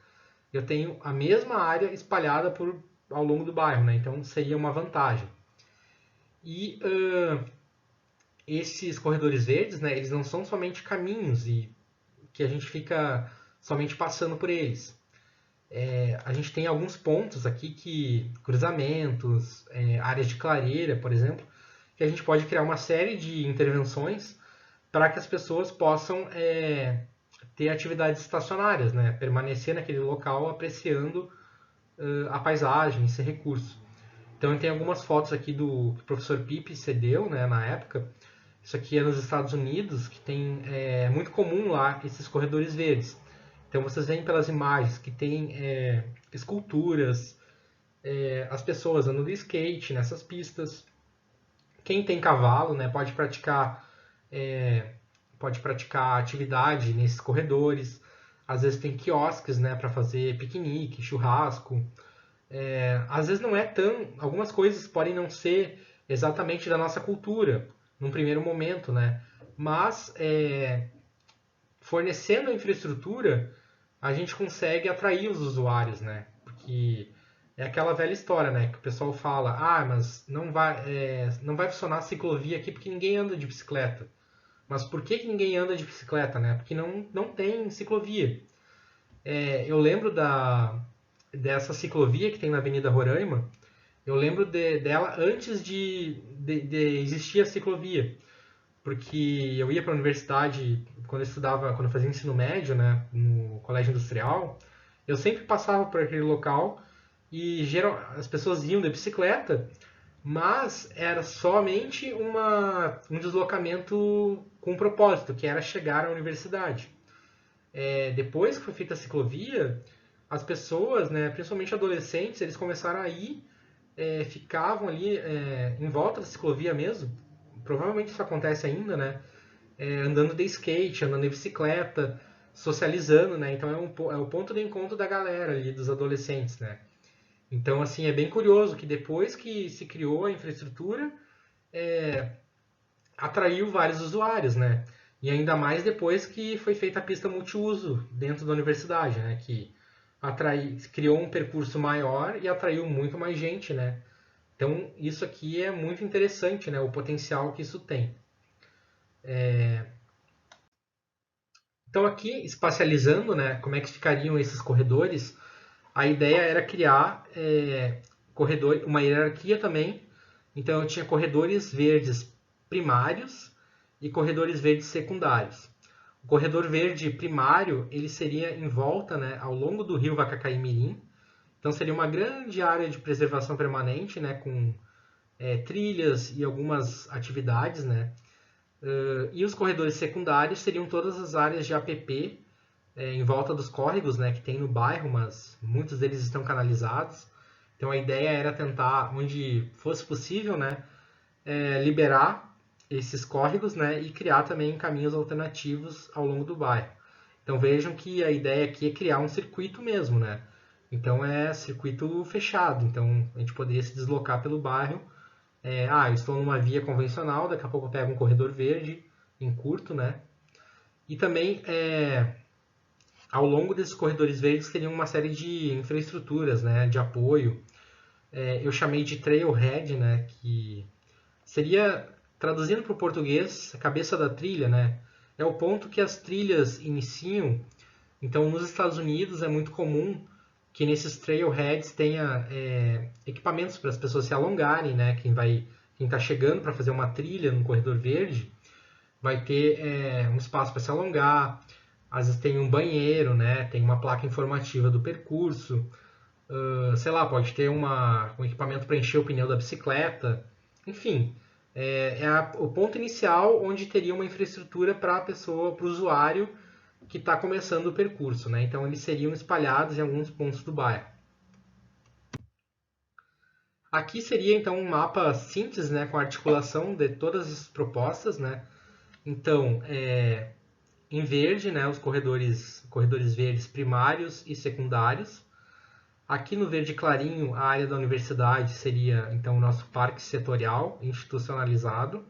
eu tenho a mesma área espalhada ao longo do bairro, né? Então seria uma vantagem. E esses corredores verdes, né, eles não são somente caminhos e que a gente fica somente passando por eles. A gente tem alguns pontos aqui cruzamentos, áreas de clareira, por exemplo, que a gente pode criar uma série de intervenções para que as pessoas possam ter atividades estacionárias, né? Permanecer naquele local apreciando a paisagem, esse recurso. Então tem algumas fotos aqui que o professor Pipe cedeu, né, na época. Isso aqui é nos Estados Unidos, que tem muito comum lá esses corredores verdes. Então vocês veem pelas imagens que tem esculturas, as pessoas andando de skate nessas pistas. Quem tem cavalo, né, pode praticar atividade nesses corredores. Às vezes tem quiosques, né, para fazer piquenique, churrasco. Às vezes não é tão. Algumas coisas podem não ser exatamente da nossa cultura, num primeiro momento, né? Mas fornecendo a infraestrutura, a gente consegue atrair os usuários, né? Porque é aquela velha história, né? Que o pessoal fala, mas não vai funcionar a ciclovia aqui porque ninguém anda de bicicleta. Mas por que ninguém anda de bicicleta, né? Porque não tem ciclovia. Eu lembro dessa ciclovia que tem na Avenida Roraima, eu lembro dela antes de existir a ciclovia, porque eu ia para a universidade quando eu fazia ensino médio, né, no colégio industrial, eu sempre passava por aquele local e as pessoas iam de bicicleta, mas era somente um deslocamento com um propósito, que era chegar à universidade. Depois que foi feita a ciclovia, as pessoas, né, principalmente adolescentes, eles começaram a ir, ficavam ali em volta da ciclovia mesmo. Provavelmente isso acontece ainda, né? Andando de skate, andando de bicicleta, socializando, né? Então é o ponto de encontro da galera ali, dos adolescentes, né? Então, assim, é bem curioso que depois que se criou a infraestrutura, atraiu vários usuários, né? E ainda mais depois que foi feita a pista multiuso dentro da universidade, né? Que criou um percurso maior e atraiu muito mais gente, né? Então, isso aqui é muito interessante, né? O potencial que isso tem. Então, aqui, espacializando, né? Como é que ficariam esses corredores? A ideia era criar uma hierarquia também. Então, eu tinha corredores verdes primários e corredores verdes secundários. O corredor verde primário, ele seria em volta, né, ao longo do rio Vacacaí-Mirim. Então, seria uma grande área de preservação permanente, né, com trilhas e algumas atividades, né? E os corredores secundários seriam todas as áreas de APP em volta dos córregos, né, que tem no bairro, mas muitos deles estão canalizados. Então a ideia era tentar, onde fosse possível, né, liberar esses córregos, né, e criar também caminhos alternativos ao longo do bairro. Então vejam que a ideia aqui é criar um circuito mesmo, né? Então é circuito fechado. Então a gente poderia se deslocar pelo bairro. Eu estou numa via convencional, daqui a pouco eu pego um corredor verde em curto, né? E também ao longo desses corredores verdes teriam uma série de infraestruturas, né, de apoio. Eu chamei de trailhead, né, que seria, traduzindo para o português, a cabeça da trilha, né, é o ponto que as trilhas iniciam. Então, nos Estados Unidos é muito comum que nesses trailheads tenha equipamentos para as pessoas se alongarem, né, quem está chegando para fazer uma trilha no corredor verde vai ter um espaço para se alongar, às vezes tem um banheiro, né? Tem uma placa informativa do percurso, sei lá, pode ter um equipamento para encher o pneu da bicicleta, enfim, o ponto inicial onde teria uma infraestrutura para a pessoa, para o usuário que está começando o percurso, né? Então eles seriam espalhados em alguns pontos do bairro. Aqui seria então um mapa síntese, né, com a articulação de todas as propostas, né? Então, em verde, né, os corredores verdes primários e secundários. Aqui no verde clarinho, a área da universidade seria então o nosso parque setorial institucionalizado.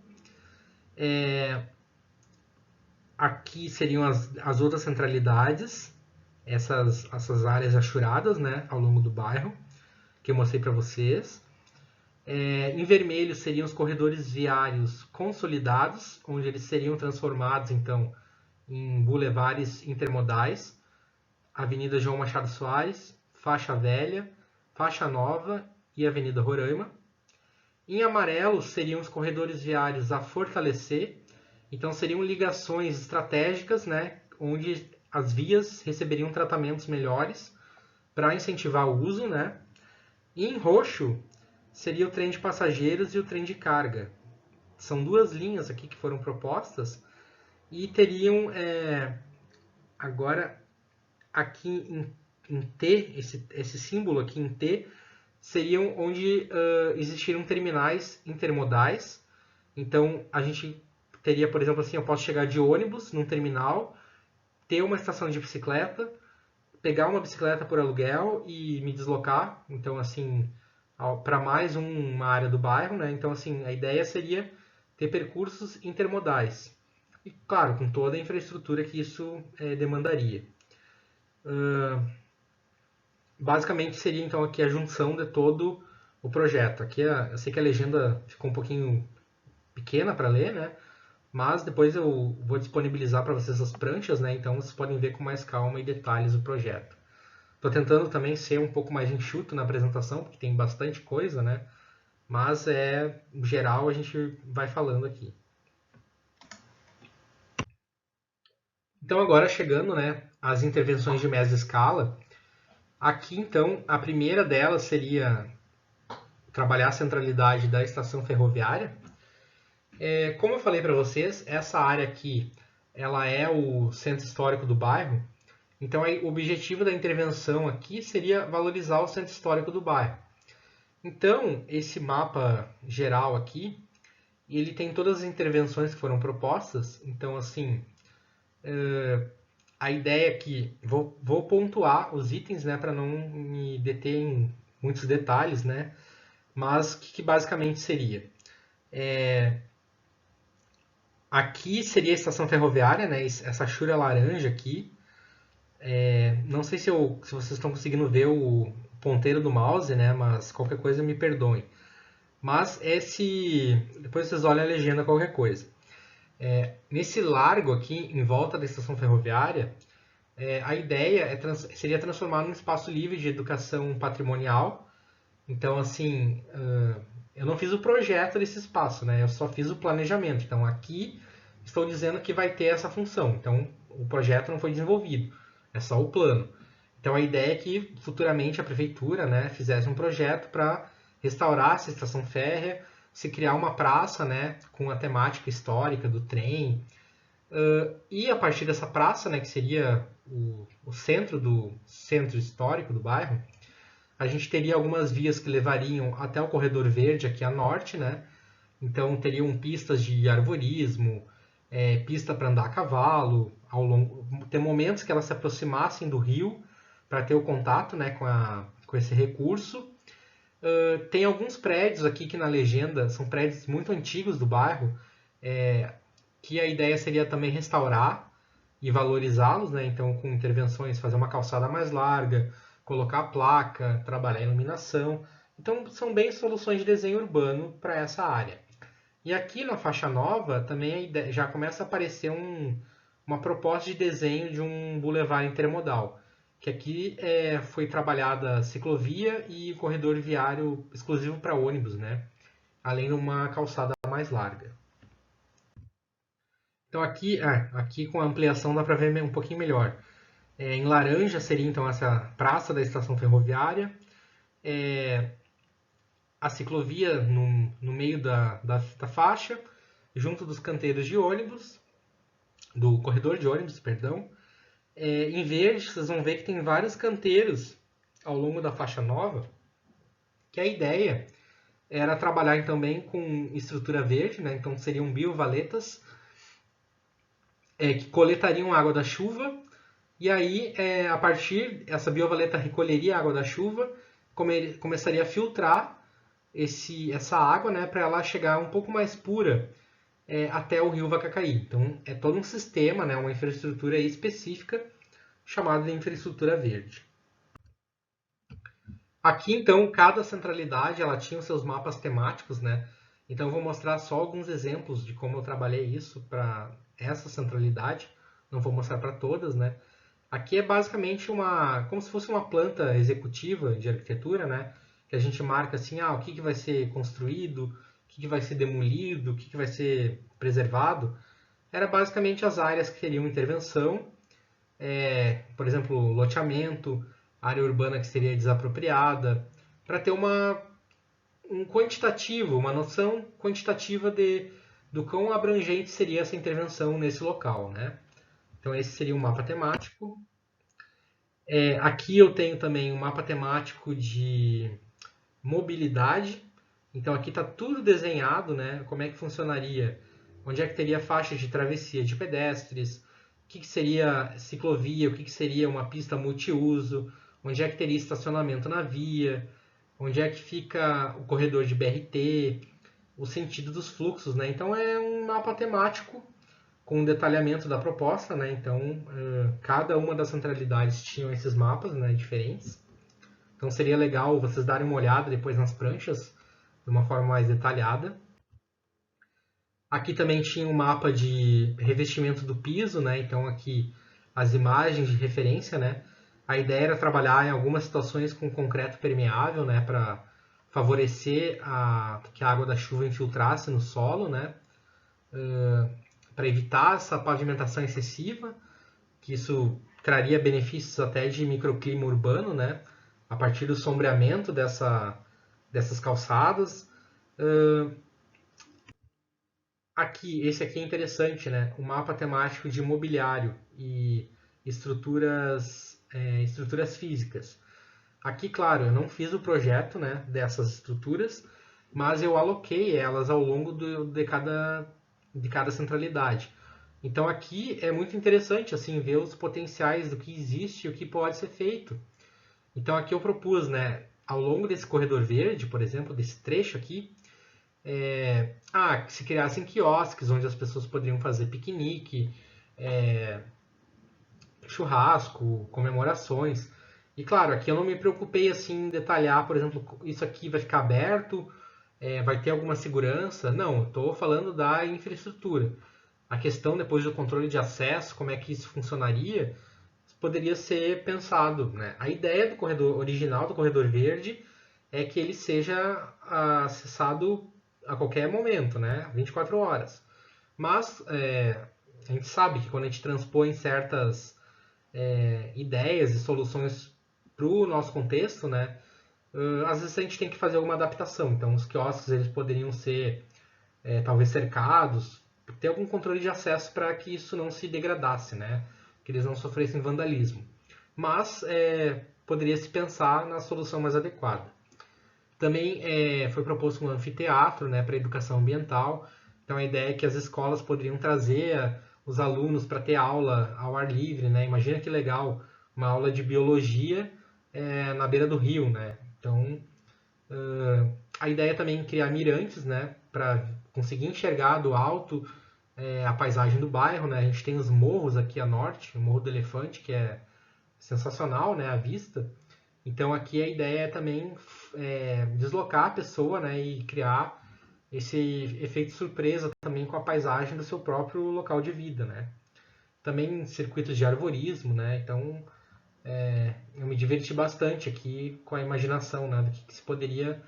Aqui seriam as outras centralidades, essas áreas achuradas, né, ao longo do bairro, que eu mostrei para vocês. Em vermelho seriam os corredores viários consolidados, onde eles seriam transformados então em bulevares intermodais, Avenida João Machado Soares, Faixa Velha, Faixa Nova e Avenida Roraima. Em amarelo seriam os corredores viários a fortalecer, então seriam ligações estratégicas, né, onde as vias receberiam tratamentos melhores para incentivar o uso, né? E em roxo seria o trem de passageiros e o trem de carga. São duas linhas aqui que foram propostas e teriam agora aqui em T, esse símbolo aqui em T, seriam onde existiriam terminais intermodais. Então, a gente teria, por exemplo, assim, eu posso chegar de ônibus num terminal, ter uma estação de bicicleta, pegar uma bicicleta por aluguel e me deslocar. Então, assim, para mais uma área do bairro, né? Então, assim, a ideia seria ter percursos intermodais. E, claro, com toda a infraestrutura que isso demandaria. Basicamente seria então aqui a junção de todo o projeto. Aqui eu sei que a legenda ficou um pouquinho pequena para ler, né? Mas depois eu vou disponibilizar para vocês as pranchas, né? Então vocês podem ver com mais calma e detalhes o projeto. Estou tentando também ser um pouco mais enxuto na apresentação, porque tem bastante coisa, né? Mas em geral a gente vai falando aqui. Então agora chegando, né, às intervenções de média escala. Aqui então a primeira delas seria trabalhar a centralidade da estação ferroviária. Como eu falei para vocês, essa área aqui ela é o centro histórico do bairro. Então, o objetivo da intervenção aqui seria valorizar o centro histórico do bairro. Então, esse mapa geral aqui, ele tem todas as intervenções que foram propostas. Então, assim, a ideia aqui, vou pontuar os itens, né, para não me deter em muitos detalhes, né? Mas o que basicamente seria? Aqui seria a estação ferroviária, né? Essa chura laranja aqui. Não sei se vocês estão conseguindo ver o ponteiro do mouse, né? Mas qualquer coisa me perdoem. Mas depois vocês olham a legenda qualquer coisa. Nesse largo aqui, em volta da estação ferroviária, a ideia seria transformar num espaço livre de educação patrimonial. Então, assim, eu não fiz o projeto desse espaço, né? Eu só fiz o planejamento. Então, aqui estou dizendo que vai ter essa função. Então, o projeto não foi desenvolvido, é só o plano. Então, a ideia é que futuramente a prefeitura, né, fizesse um projeto para restaurar essa estação férrea, se criar uma praça, né, com a temática histórica do trem. E a partir dessa praça, né, que seria o centro histórico do bairro, a gente teria algumas vias que levariam até o Corredor Verde aqui a norte, né? Então teriam pistas de arvorismo, pista para andar a cavalo, ter momentos que elas se aproximassem do rio para ter o contato, né, com esse recurso. Tem alguns prédios aqui que na legenda são prédios muito antigos do bairro, que a ideia seria também restaurar e valorizá-los, né? Então com intervenções, fazer uma calçada mais larga, colocar placa, trabalhar a iluminação. Então são bem soluções de desenho urbano para essa área. E aqui na faixa nova também já começa a aparecer uma proposta de desenho de um bulevar intermodal, que aqui foi trabalhada ciclovia e corredor viário exclusivo para ônibus, né? Além de uma calçada mais larga. Então aqui com a ampliação dá para ver um pouquinho melhor. Em laranja seria então essa praça da estação ferroviária, a ciclovia no meio da faixa, junto dos canteiros de ônibus, do corredor de ônibus, perdão. Em verde, vocês vão ver que tem vários canteiros ao longo da faixa nova, que a ideia era trabalhar também com estrutura verde, né? Então seriam biovaletas que coletariam água da chuva, e aí, a partir, essa biovaleta recolheria a água da chuva, começaria a filtrar essa água, né, para ela chegar um pouco mais pura até o rio Vacacaí. Então, é todo um sistema, né, uma infraestrutura específica chamada de infraestrutura verde. Aqui, então, cada centralidade ela tinha os seus mapas temáticos, né? Então, eu vou mostrar só alguns exemplos de como eu trabalhei isso para essa centralidade. Não vou mostrar para todas, né? Aqui é basicamente como se fosse uma planta executiva de arquitetura, né? Que a gente marca assim, o que vai ser construído, o que vai ser demolido, o que vai ser preservado. Era basicamente as áreas que teriam intervenção, por exemplo, loteamento, área urbana que seria desapropriada, para ter um quantitativo, uma noção quantitativa do quão abrangente seria essa intervenção nesse local, né? Então esse seria um mapa temático. Aqui eu tenho também um mapa temático de mobilidade. Então aqui está tudo desenhado, né? Como é que funcionaria, onde é que teria faixas de travessia de pedestres, o que seria ciclovia, o que seria uma pista multiuso, onde é que teria estacionamento na via, onde é que fica o corredor de BRT, o sentido dos fluxos, né? Então é um mapa temático com um detalhamento da proposta, né? Então, cada uma das centralidades tinham esses mapas, né, diferentes. Então, seria legal vocês darem uma olhada depois nas pranchas, de uma forma mais detalhada. Aqui também tinha um mapa de revestimento do piso, né? Então, aqui as imagens de referência, né? A ideia era trabalhar em algumas situações com concreto permeável, né? Para favorecer que a água da chuva infiltrasse no solo, né? Para evitar essa pavimentação excessiva, que isso traria benefícios até de microclima urbano, né? A partir do sombreamento dessas calçadas. Esse aqui é interessante, né? O mapa temático de mobiliário e estruturas físicas. Aqui, claro, eu não fiz o projeto, né, dessas estruturas, mas eu aloquei elas ao longo de cada centralidade. Então aqui é muito interessante assim ver os potenciais do que existe e o que pode ser feito. Então aqui eu propus, né, ao longo desse corredor verde, por exemplo, desse trecho aqui, Que se criassem quiosques onde as pessoas poderiam fazer piquenique, churrasco, comemorações. E claro, aqui eu não me preocupei assim em detalhar, por exemplo, isso aqui vai ficar aberto, vai ter alguma segurança. Não, eu estou falando da infraestrutura. A questão depois do controle de acesso, como é que isso funcionaria, poderia ser pensado, né? A ideia do corredor original do corredor verde é que ele seja acessado a qualquer momento, né? 24 horas. Mas a gente sabe que quando a gente transpõe certas ideias e soluções para o nosso contexto, né? Às vezes a gente tem que fazer alguma adaptação. Então, os quiosques eles poderiam ser talvez cercados, ter algum controle de acesso para que isso não se degradasse, né? Que eles não sofressem vandalismo. Mas poderia se pensar na solução mais adequada. Também foi proposto um anfiteatro, né, para educação ambiental. Então a ideia é que as escolas poderiam trazer os alunos para ter aula ao ar livre, né? Imagina que legal, uma aula de biologia na beira do rio, né? Então a ideia também é criar mirantes, né, para conseguir enxergar do alto a paisagem do bairro, né? A gente tem os morros aqui a norte, o Morro do Elefante, que é sensacional, né, a vista. Então aqui a ideia é também deslocar a pessoa, né, e criar esse efeito surpresa também com a paisagem do seu próprio local de vida, né? Também circuitos de arvorismo, né? Então eu me diverti bastante aqui com a imaginação, né, do que se poderia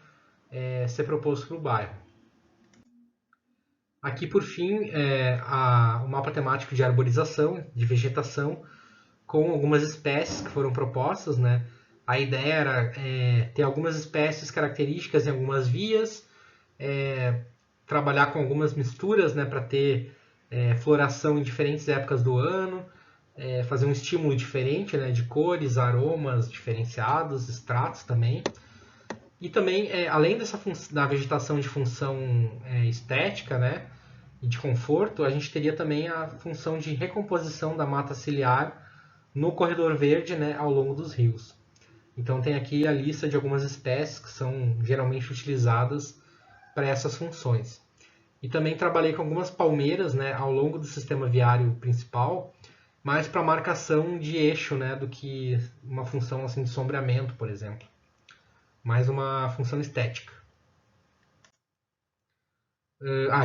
ser proposto para o bairro. Aqui, por fim, o mapa temático de arborização, de vegetação, com algumas espécies que foram propostas, né? A ideia era ter algumas espécies características em algumas vias, trabalhar com algumas misturas, né, para ter floração em diferentes épocas do ano, fazer um estímulo diferente, né, de cores, aromas diferenciados, extratos também. E também, além da vegetação de função estética, né, e de conforto, a gente teria também a função de recomposição da mata ciliar no corredor verde, né, ao longo dos rios. Então tem aqui a lista de algumas espécies que são geralmente utilizadas para essas funções. E também trabalhei com algumas palmeiras, né, ao longo do sistema viário principal, mais para marcação de eixo, né, do que uma função assim de sombreamento, por exemplo. Mais uma função estética.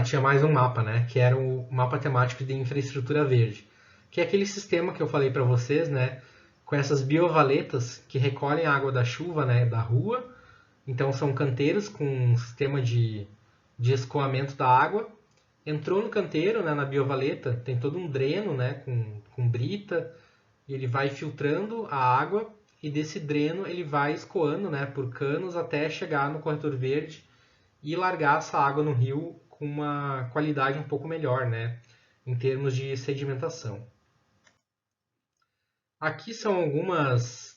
Tinha mais um mapa, né, que era o mapa temático de infraestrutura verde, que é aquele sistema que eu falei para vocês, né, com essas biovaletas que recolhem a água da chuva, né, da rua. Então são canteiros com um sistema de escoamento da água. Entrou no canteiro, né, na biovaleta, tem todo um dreno, né, com brita, e ele vai filtrando a água e desse dreno ele vai escoando, né, por canos até chegar no corredor verde e largar essa água no rio com uma qualidade um pouco melhor, né, em termos de sedimentação. Aqui são algumas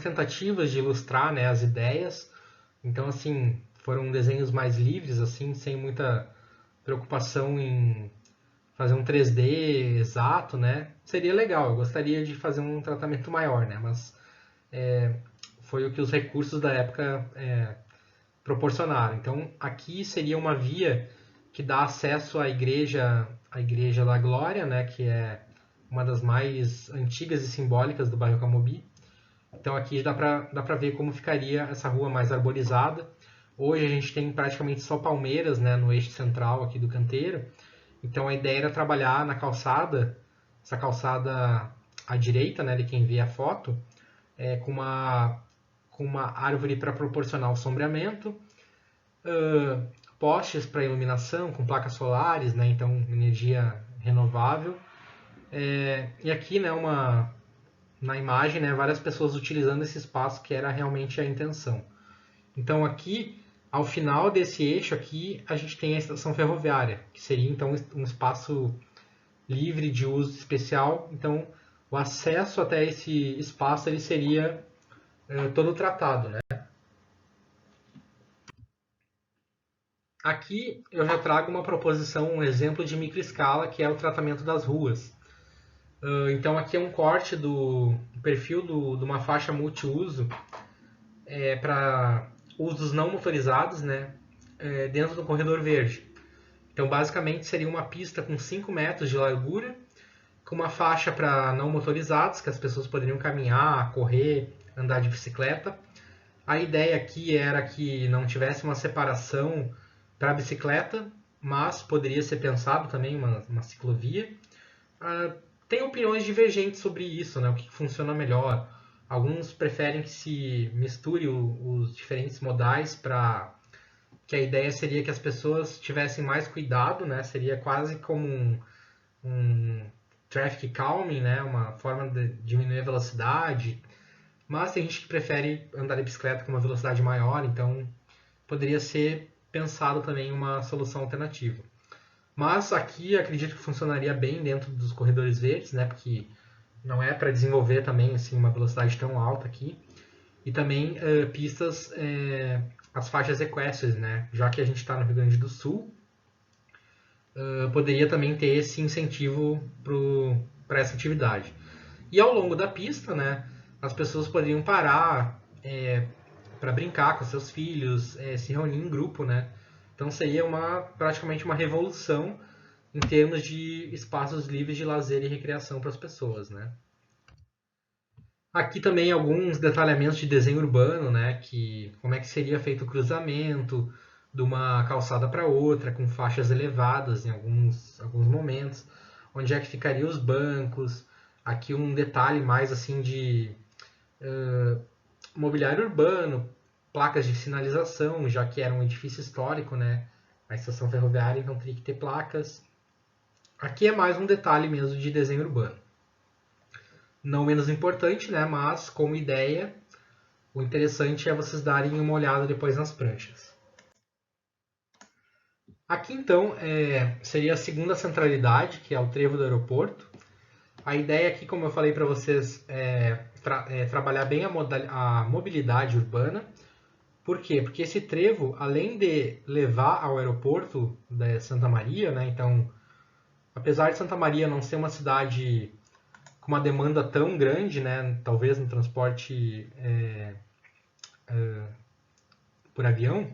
tentativas de ilustrar, né, as ideias. Então, assim, foram desenhos mais livres, assim, sem muita preocupação em fazer um 3D exato, né? Seria legal, eu gostaria de fazer um tratamento maior, né? Mas foi o que os recursos da época proporcionaram. Então, aqui seria uma via que dá acesso à Igreja da Glória, né? Que é uma das mais antigas e simbólicas do bairro Camobi. Então aqui dá para ver como ficaria essa rua mais arborizada. Hoje a gente tem praticamente só palmeiras, né, no eixo central aqui do canteiro. Então a ideia era trabalhar na calçada, essa calçada à direita, né, de quem vê a foto, com uma árvore para proporcionar o sombreamento, postes para iluminação com placas solares, né, então energia renovável. E aqui, né, na imagem, né, várias pessoas utilizando esse espaço que era realmente a intenção. Então aqui, ao final desse eixo aqui, a gente tem a estação ferroviária, que seria então um espaço livre de uso especial. Então o acesso até esse espaço ele seria todo tratado, né? Aqui eu já trago uma proposição, um exemplo de microescala, que é o tratamento das ruas. Então aqui é um corte do perfil de uma faixa multiuso para usos não motorizados, né? dentro do corredor verde. Então, basicamente, seria uma pista com 5 metros de largura, com uma faixa para não motorizados, que as pessoas poderiam caminhar, correr, andar de bicicleta. A ideia aqui era que não tivesse uma separação para a bicicleta, mas poderia ser pensado também uma ciclovia. Tem opiniões divergentes sobre isso, né? O que funciona melhor. Alguns preferem que se misture os diferentes modais para que a ideia seria que as pessoas tivessem mais cuidado, né? Seria quase como um traffic calming, né? Uma forma de diminuir a velocidade. Mas tem gente que prefere andar de bicicleta com uma velocidade maior, então poderia ser pensado também uma solução alternativa. Mas aqui acredito que funcionaria bem dentro dos corredores verdes, né? Porque não é para desenvolver também assim uma velocidade tão alta aqui. E também pistas, as faixas equestres, né? Já que a gente está no Rio Grande do Sul, poderia também ter esse incentivo para essa atividade. E ao longo da pista, né? As pessoas poderiam parar para brincar com seus filhos, se reunir em grupo, né? Então seria praticamente uma revolução em termos de espaços livres de lazer e recreação para as pessoas, né? Aqui também alguns detalhamentos de desenho urbano, né? Como é que seria feito o cruzamento de uma calçada para outra, com faixas elevadas em alguns momentos, onde é que ficariam os bancos. Aqui um detalhe mais assim de mobiliário urbano, placas de sinalização, já que era um edifício histórico, né? A estação ferroviária, então teria que ter placas. Aqui é mais um detalhe mesmo de desenho urbano. Não menos importante, né? Mas como ideia, o interessante é vocês darem uma olhada depois nas pranchas. Aqui então seria a segunda centralidade, que é o trevo do aeroporto. A ideia aqui, como eu falei para vocês, é trabalhar bem a mobilidade urbana. Por quê? Porque esse trevo, além de levar ao aeroporto de Santa Maria, né? Então, apesar de Santa Maria não ser uma cidade com uma demanda tão grande, né? Talvez no transporte por avião,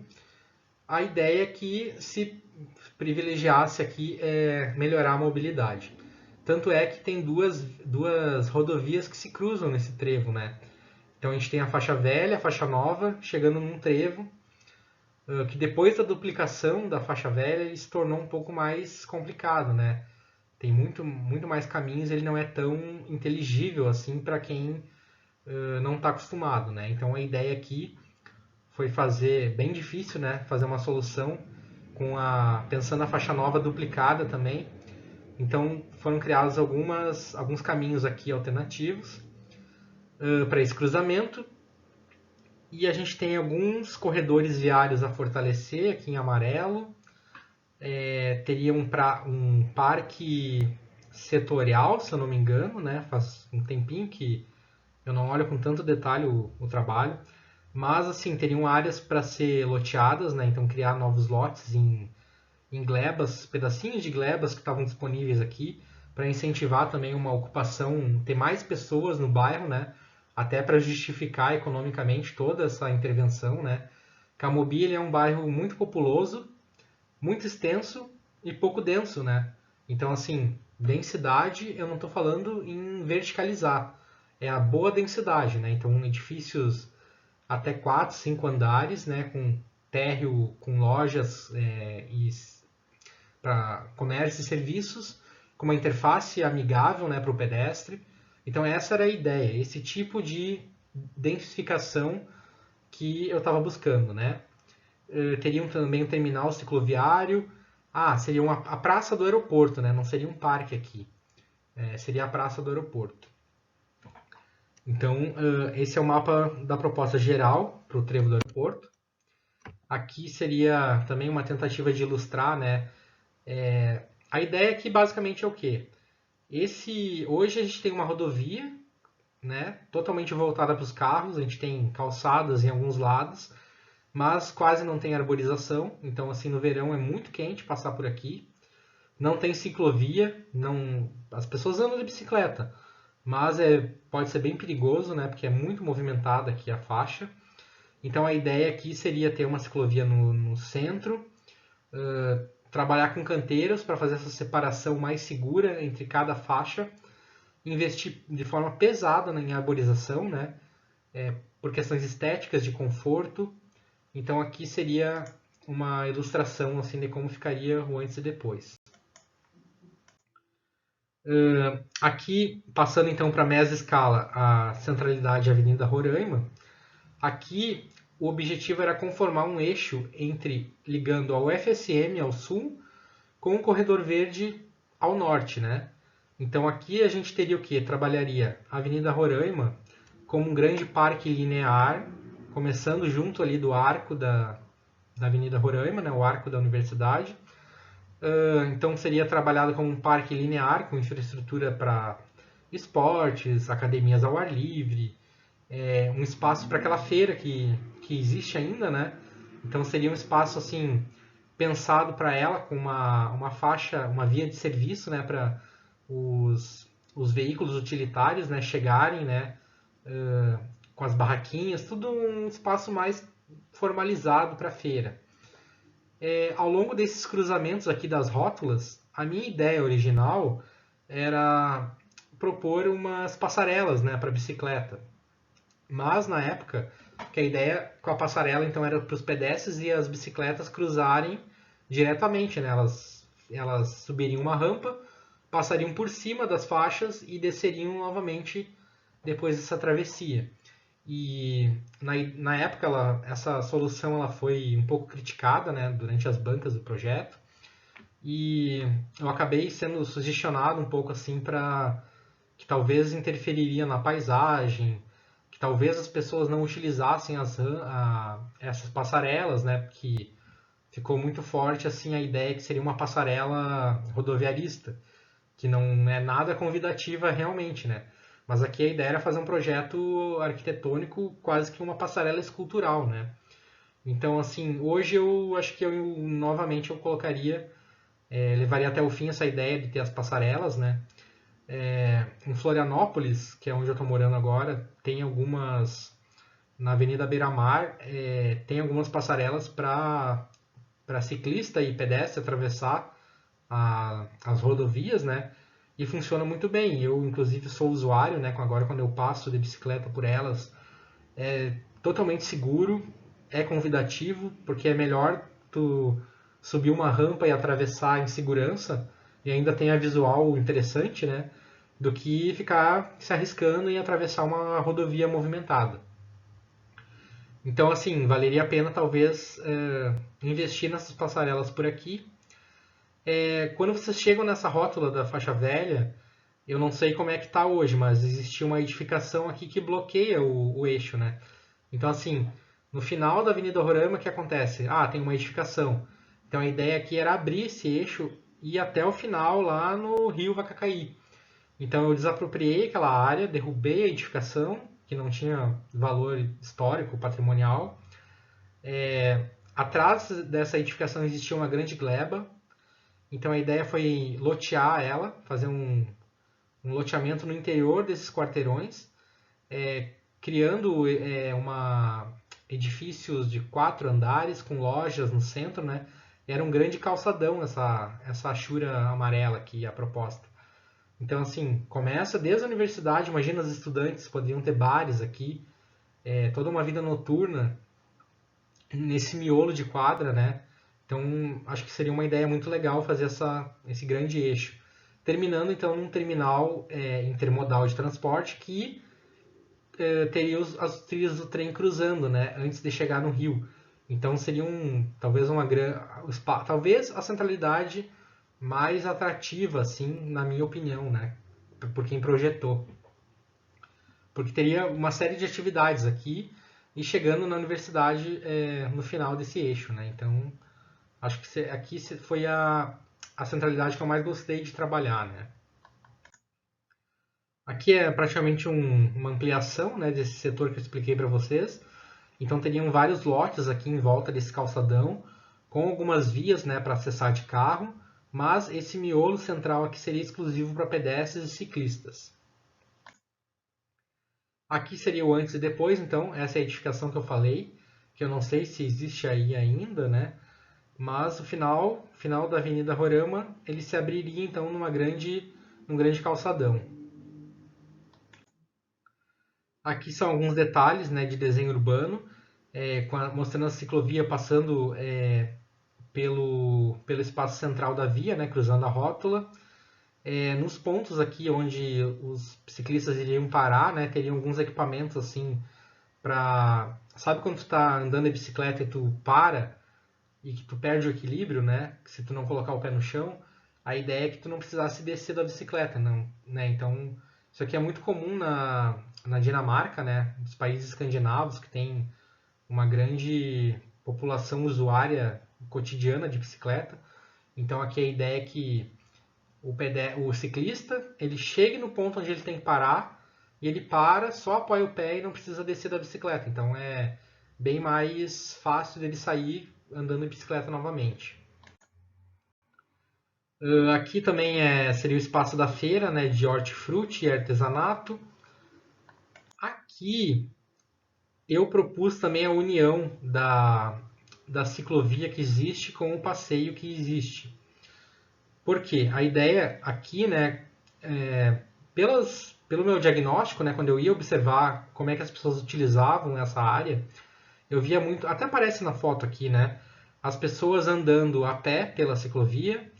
a ideia é que se privilegiasse aqui melhorar a mobilidade. Tanto é que tem duas rodovias que se cruzam nesse trevo, né? Então a gente tem a faixa velha, a faixa nova, chegando num trevo, que depois da duplicação da faixa velha ele se tornou um pouco mais complicado, né? Tem muito mais caminhos, ele não é tão inteligível assim para quem não está acostumado, né? Então a ideia aqui foi fazer bem difícil, né? Fazer uma solução pensando na faixa nova duplicada também. Então foram criados alguns caminhos aqui alternativos para esse cruzamento. E a gente tem alguns corredores viários a fortalecer aqui em amarelo. Teria um parque setorial, se eu não me engano, né? Faz um tempinho que eu não olho com tanto detalhe o trabalho. Mas, assim, teriam áreas para ser loteadas, né? Então, criar novos lotes em glebas, pedacinhos de glebas que estavam disponíveis aqui, para incentivar também uma ocupação, ter mais pessoas no bairro, né? Até para justificar economicamente toda essa intervenção, né? Camobi ele é um bairro muito populoso, muito extenso e pouco denso, né? Então, assim, densidade, eu não estou falando em verticalizar, é a boa densidade, né? Então, edifícios até 4, 5 andares, né? Com térreo, com lojas para comércio e serviços, com uma interface amigável, né, para o pedestre. Então, essa era a ideia, esse tipo de densificação que eu estava buscando, né? Teriam também um terminal cicloviário. Seria a praça do aeroporto, né? Não seria um parque aqui. Seria a praça do aeroporto. Então, esse é o mapa da proposta geral para o trevo do aeroporto. Aqui seria também uma tentativa de ilustrar, né? A ideia aqui basicamente é o quê? Hoje a gente tem uma rodovia, né? Totalmente voltada para os carros. A gente tem calçadas em alguns lados, mas quase não tem arborização, então assim no verão é muito quente passar por aqui. Não tem ciclovia, as pessoas andam de bicicleta, mas pode ser bem perigoso, né? Porque é muito movimentada aqui a faixa. Então a ideia aqui seria ter uma ciclovia no centro, trabalhar com canteiros para fazer essa separação mais segura entre cada faixa, investir de forma pesada em arborização, né? Por questões estéticas, de conforto. Então aqui seria uma ilustração assim, de como ficaria o antes e depois. Aqui, passando então para a mesma escala, a centralidade Avenida Roraima, aqui o objetivo era conformar um eixo entre ligando ao FSM ao sul com o Corredor Verde ao norte, né? Então aqui a gente teria o que? Trabalharia a Avenida Roraima como um grande parque linear, começando junto ali do arco da Avenida Roraima, né? O arco da universidade. Então seria trabalhado como um parque linear com infraestrutura para esportes, academias ao ar livre, um espaço para aquela feira que existe ainda, né? Então seria um espaço assim pensado para ela com uma faixa, uma via de serviço, né, para os veículos utilitários, né, chegarem, né, com as barraquinhas, tudo um espaço mais formalizado para a feira. Ao longo desses cruzamentos aqui das rótulas, a minha ideia original era propor umas passarelas, né, para bicicleta. Mas na época, que a ideia com a passarela então era para os pedestres e as bicicletas cruzarem diretamente, né? Elas subiriam uma rampa, passariam por cima das faixas e desceriam novamente depois dessa travessia. E na época essa solução ela foi um pouco criticada, né, durante as bancas do projeto, e eu acabei sendo sugestionado um pouco assim para que talvez interferiria na paisagem, que talvez as pessoas não utilizassem essas passarelas, né, porque ficou muito forte assim a ideia que seria uma passarela rodoviarista, que não é nada convidativa realmente, né? Mas aqui a ideia era fazer um projeto arquitetônico quase que uma passarela escultural, né? Então, assim, hoje eu acho que novamente eu colocaria, levaria até o fim essa ideia de ter as passarelas, né? Em Florianópolis, que é onde eu estou morando agora, tem algumas, na Avenida Beira-Mar, tem algumas passarelas para ciclista e pedestre atravessar as rodovias, né? E funciona muito bem. Eu, inclusive, sou usuário, né? Agora, quando eu passo de bicicleta por elas, é totalmente seguro, é convidativo, porque é melhor tu subir uma rampa e atravessar em segurança, e ainda tem a visual interessante, né? Do que ficar se arriscando em atravessar uma rodovia movimentada. Então, assim, valeria a pena talvez investir nessas passarelas por aqui. Quando vocês chegam nessa rótula da faixa velha, eu não sei como é que está hoje, mas existia uma edificação aqui que bloqueia o eixo, né? Então, assim, no final da Avenida Roraima, o que acontece? Tem uma edificação. Então, a ideia aqui era abrir esse eixo e ir até o final, lá no Rio Vacacaí. Então, eu desapropriei aquela área, derrubei a edificação, que não tinha valor histórico, patrimonial. Atrás dessa edificação existia uma grande gleba. Então, a ideia foi lotear ela, fazer um loteamento no interior desses quarteirões, criando edifícios de 4 andares com lojas no centro, né? Era um grande calçadão essa achura amarela aqui, a proposta. Então, assim, começa desde a universidade, imagina os estudantes poderiam ter bares aqui, toda uma vida noturna nesse miolo de quadra, né? Então, acho que seria uma ideia muito legal fazer esse grande eixo. Terminando, então, num terminal intermodal de transporte que teria as trilhas do trem cruzando, né? Antes de chegar no rio. Então, seria talvez a centralidade mais atrativa, assim, na minha opinião, né? Por quem projetou. Porque teria uma série de atividades aqui e chegando na universidade no final desse eixo, né? Então, acho que aqui foi a centralidade que eu mais gostei de trabalhar, né? Aqui é praticamente uma ampliação, né, desse setor que eu expliquei para vocês. Então teriam vários lotes aqui em volta desse calçadão, com algumas vias, né, para acessar de carro, mas esse miolo central aqui seria exclusivo para pedestres e ciclistas. Aqui seria o antes e depois, então, essa é a edificação que eu falei. que eu não sei se existe aí ainda, né? Mas o final da Avenida Roraima, ele se abriria então num grande calçadão. Aqui são alguns detalhes, né, de desenho urbano, mostrando a ciclovia passando pelo espaço central da via, né, cruzando a rótula. Nos pontos aqui onde os ciclistas iriam parar, né, teriam alguns equipamentos assim para, sabe quando tu está andando de bicicleta e tu para e que tu perde o equilíbrio, né? Que se tu não colocar o pé no chão, a ideia é que tu não precisasse descer da bicicleta, não, né? Então, isso aqui é muito comum na Dinamarca, né? Nos países escandinavos que tem uma grande população usuária cotidiana de bicicleta. Então, aqui a ideia é que o ciclista ele chegue no ponto onde ele tem que parar e ele para, só apoia o pé e não precisa descer da bicicleta. Então, é bem mais fácil dele sair andando de bicicleta novamente. Aqui também seria o espaço da feira, né, de hortifruti e artesanato. Aqui eu propus também a união da ciclovia que existe com o passeio que existe. Por quê? A ideia aqui, né, pelo meu diagnóstico, né, quando eu ia observar como é que as pessoas utilizavam essa área, eu via muito, até aparece na foto aqui, né, as pessoas andando a pé pela ciclovia,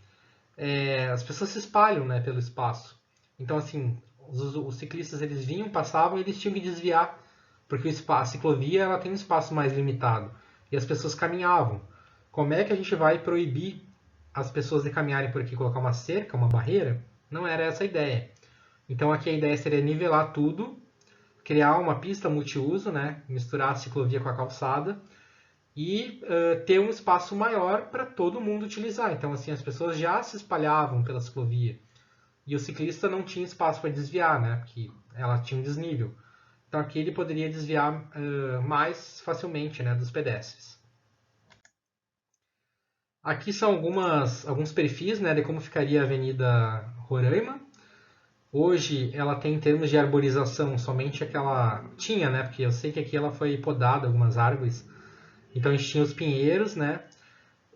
as pessoas se espalham, né, pelo espaço. Então, assim, os ciclistas eles vinham, passavam e eles tinham que desviar, porque a ciclovia ela tem um espaço mais limitado e as pessoas caminhavam. Como é que a gente vai proibir as pessoas de caminharem por aqui, colocar uma cerca, uma barreira? Não era essa a ideia. Então, aqui a ideia seria nivelar tudo, criar uma pista multiuso, né, misturar a ciclovia com a calçada e ter um espaço maior para todo mundo utilizar. Então, assim, as pessoas já se espalhavam pela ciclovia e o ciclista não tinha espaço para desviar, né? Porque ela tinha um desnível. Então, aqui ele poderia desviar mais facilmente, né, dos pedestres. Aqui são alguns perfis, né, de como ficaria a Avenida Roraima. Hoje ela tem em termos de arborização somente aquela tinha, né? Porque eu sei que aqui ela foi podada algumas árvores. Então a gente tinha os pinheiros, né?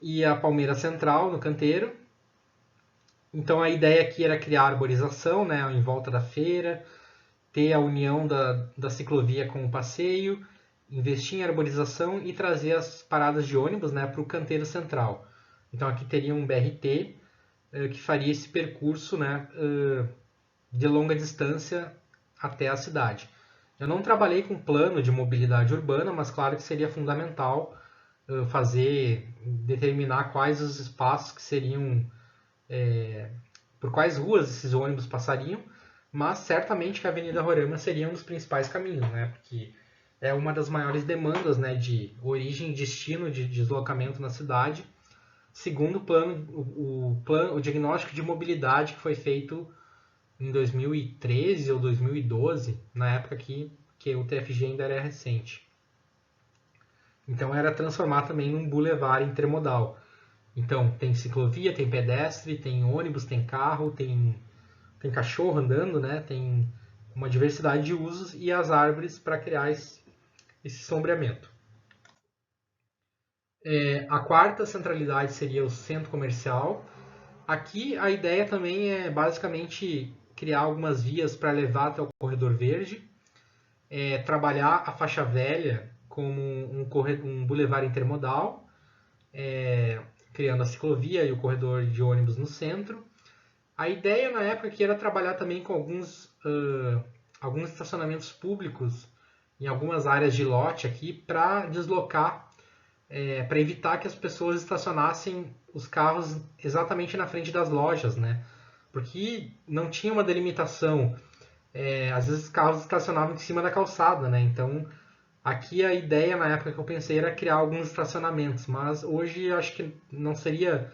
E a palmeira central no canteiro. Então a ideia aqui era criar arborização, né? Em volta da feira, ter a união da ciclovia com o passeio, investir em arborização e trazer as paradas de ônibus, né, para o canteiro central. Então aqui teria um BRT que faria esse percurso, né, de longa distância até a cidade. Eu não trabalhei com plano de mobilidade urbana, mas claro que seria fundamental determinar quais os espaços que seriam, por quais ruas esses ônibus passariam, mas certamente que a Avenida Roraima seria um dos principais caminhos, né? Porque é uma das maiores demandas, né, de origem e destino de deslocamento na cidade, segundo o diagnóstico de mobilidade que foi feito em 2013 ou 2012, na época que o TFG ainda era recente. Então era transformar também num boulevard intermodal. Então tem ciclovia, tem pedestre, tem ônibus, tem carro, tem cachorro andando, né? Tem uma diversidade de usos e as árvores para criar esse sombreamento. A quarta centralidade seria o centro comercial. Aqui a ideia também é basicamente criar algumas vias para levar até o corredor verde, trabalhar a faixa velha como um boulevard intermodal, criando a ciclovia e o corredor de ônibus no centro. A ideia na época aqui era trabalhar também com alguns estacionamentos públicos em algumas áreas de lote aqui para deslocar, para evitar que as pessoas estacionassem os carros exatamente na frente das lojas, né? Porque não tinha uma delimitação. Às vezes os carros estacionavam em cima da calçada, né? Então aqui a ideia na época que eu pensei era criar alguns estacionamentos, mas hoje eu acho que não seria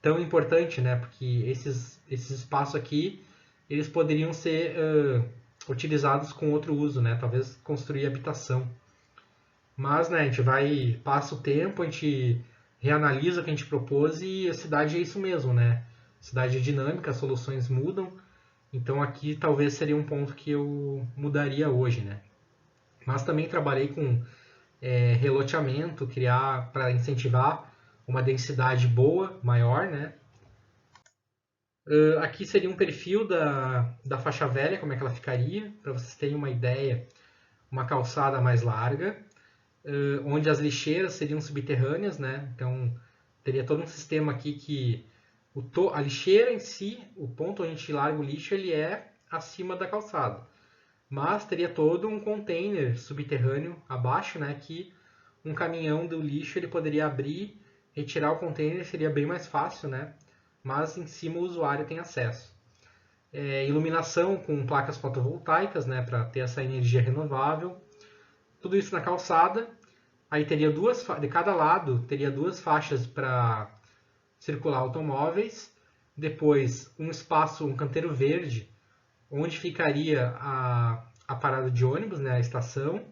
tão importante, né? Porque esses espaços aqui eles poderiam ser utilizados com outro uso, né? Talvez construir habitação. Mas, né, a gente passa o tempo, a gente reanalisa o que a gente propôs e a cidade é isso mesmo, né? A cidade é dinâmica, as soluções mudam. Então aqui talvez seria um ponto que eu mudaria hoje, né? Mas também trabalhei com reloteamento, criar para incentivar uma densidade boa, maior, né? Aqui seria um perfil da faixa velha, como é que ela ficaria, para vocês terem uma ideia, uma calçada mais larga, onde as lixeiras seriam subterrâneas, né? Então teria todo um sistema aqui que a lixeira em si, o ponto onde a gente larga o lixo, ele é acima da calçada. Mas teria todo um container subterrâneo abaixo, né? Que um caminhão do lixo ele poderia abrir, retirar o container, seria bem mais fácil, né? Mas em cima o usuário tem acesso. Iluminação com placas fotovoltaicas, né? Para ter essa energia renovável. Tudo isso na calçada. Aí teria de cada lado teria duas faixas para circular automóveis. Depois um espaço, um canteiro verde, onde ficaria a parada de ônibus, né, a estação,